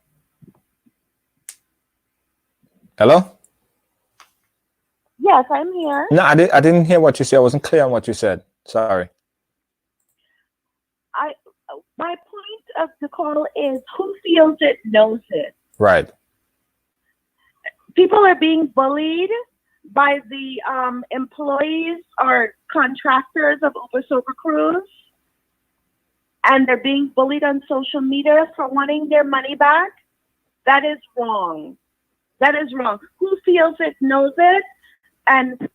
Hello? Yes, I'm here. No, I didn't hear what you said. I wasn't clear on what you said. Sorry. My point of the call is who feels it knows it. Right. People are being bullied by the employees or contractors of Uber Soca Cruise, and they're being bullied on social media for wanting their money back. That is wrong. That is wrong. Who feels it knows it. And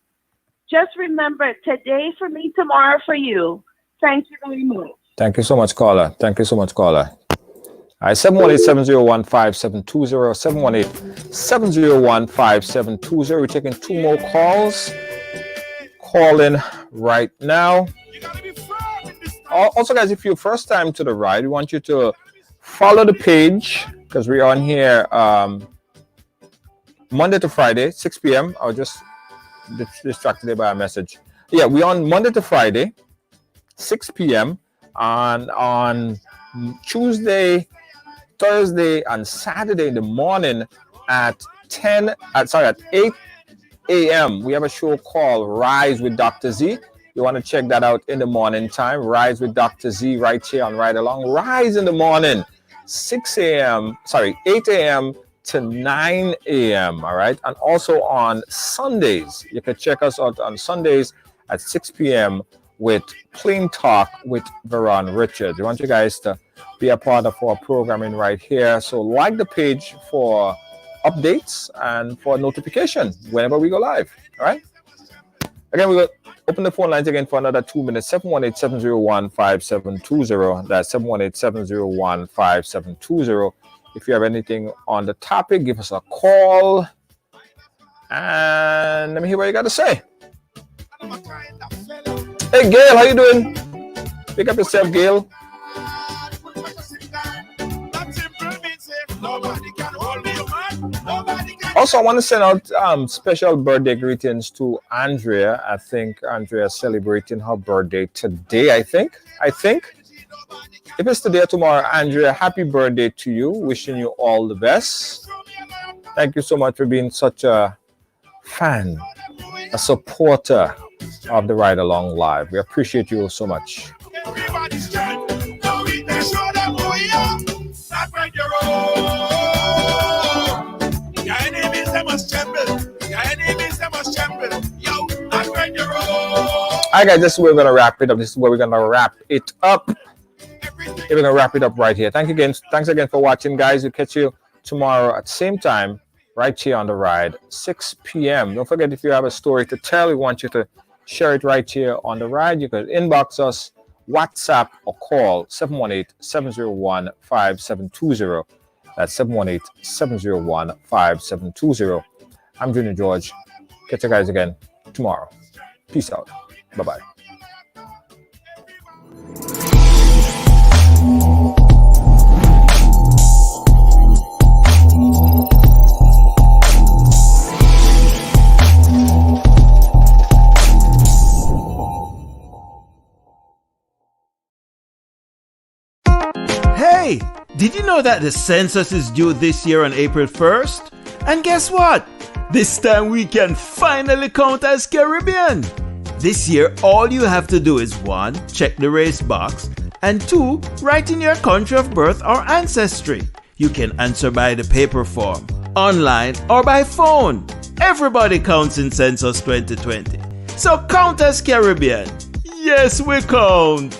just remember, today for me, tomorrow for you. Thank you very much. Thank you so much, caller. Thank you so much, caller. All right, 718-701-5720, 718-701-5720. We're taking 2 more calls. Call in right now. Also, guys, if you're first time to the ride, we want you to follow the page because we're on here Monday to Friday, 6 p.m. I was just distracted by a message. Yeah, we're on Monday to Friday, 6 p.m. on Tuesday, Thursday, and Saturday in the morning at 8 a.m. We have a show called Rise with Dr. Z. You want to check that out in the morning time. Rise with Dr. Z right here on Ridealong. Rise in the morning, 8 a.m. to 9 a.m. All right. And also on Sundays, you can check us out on Sundays at 6 p.m. with Plain Talk with Veron Richards. We want you guys to be a part of our programming right here. So like the page for updates and for notification whenever we go live. All right. Again, we will open the phone lines again for another 2 minutes. 718-701-5720. That's 718-701-5720. If you have anything on the topic, give us a call. And let me hear what you got to say. Hey, Gail, how you doing? Pick up yourself, Gail. Also, I want to send out special birthday greetings to Andrea. I think Andrea is celebrating her birthday today, I think. If it's today or tomorrow, Andrea, happy birthday to you. Wishing you all the best. Thank you so much for being such a fan, a supporter of the Ridealong Live. We appreciate you so much. Alright guys, this is where we're gonna wrap it up. We're gonna wrap it up right here. Thanks again for watching, guys. We'll catch you tomorrow at the same time, right here on the Ride, 6 p.m. Don't forget, if you have a story to tell, we want you to share it right here on the Ride. You can inbox us, WhatsApp, or call 718-701-5720. That's 718-701-5720. I'm Junior George. Catch you guys again tomorrow. Peace out. Bye-bye. Hey, did you know that the census is due this year on April 1st? And guess what? This time we can finally count as Caribbean. This year, all you have to do is 1. Check the race box, and 2. Write in your country of birth or ancestry. You can answer by the paper form, online, or by phone. Everybody counts in Census 2020. So count as Caribbean. Yes, we count.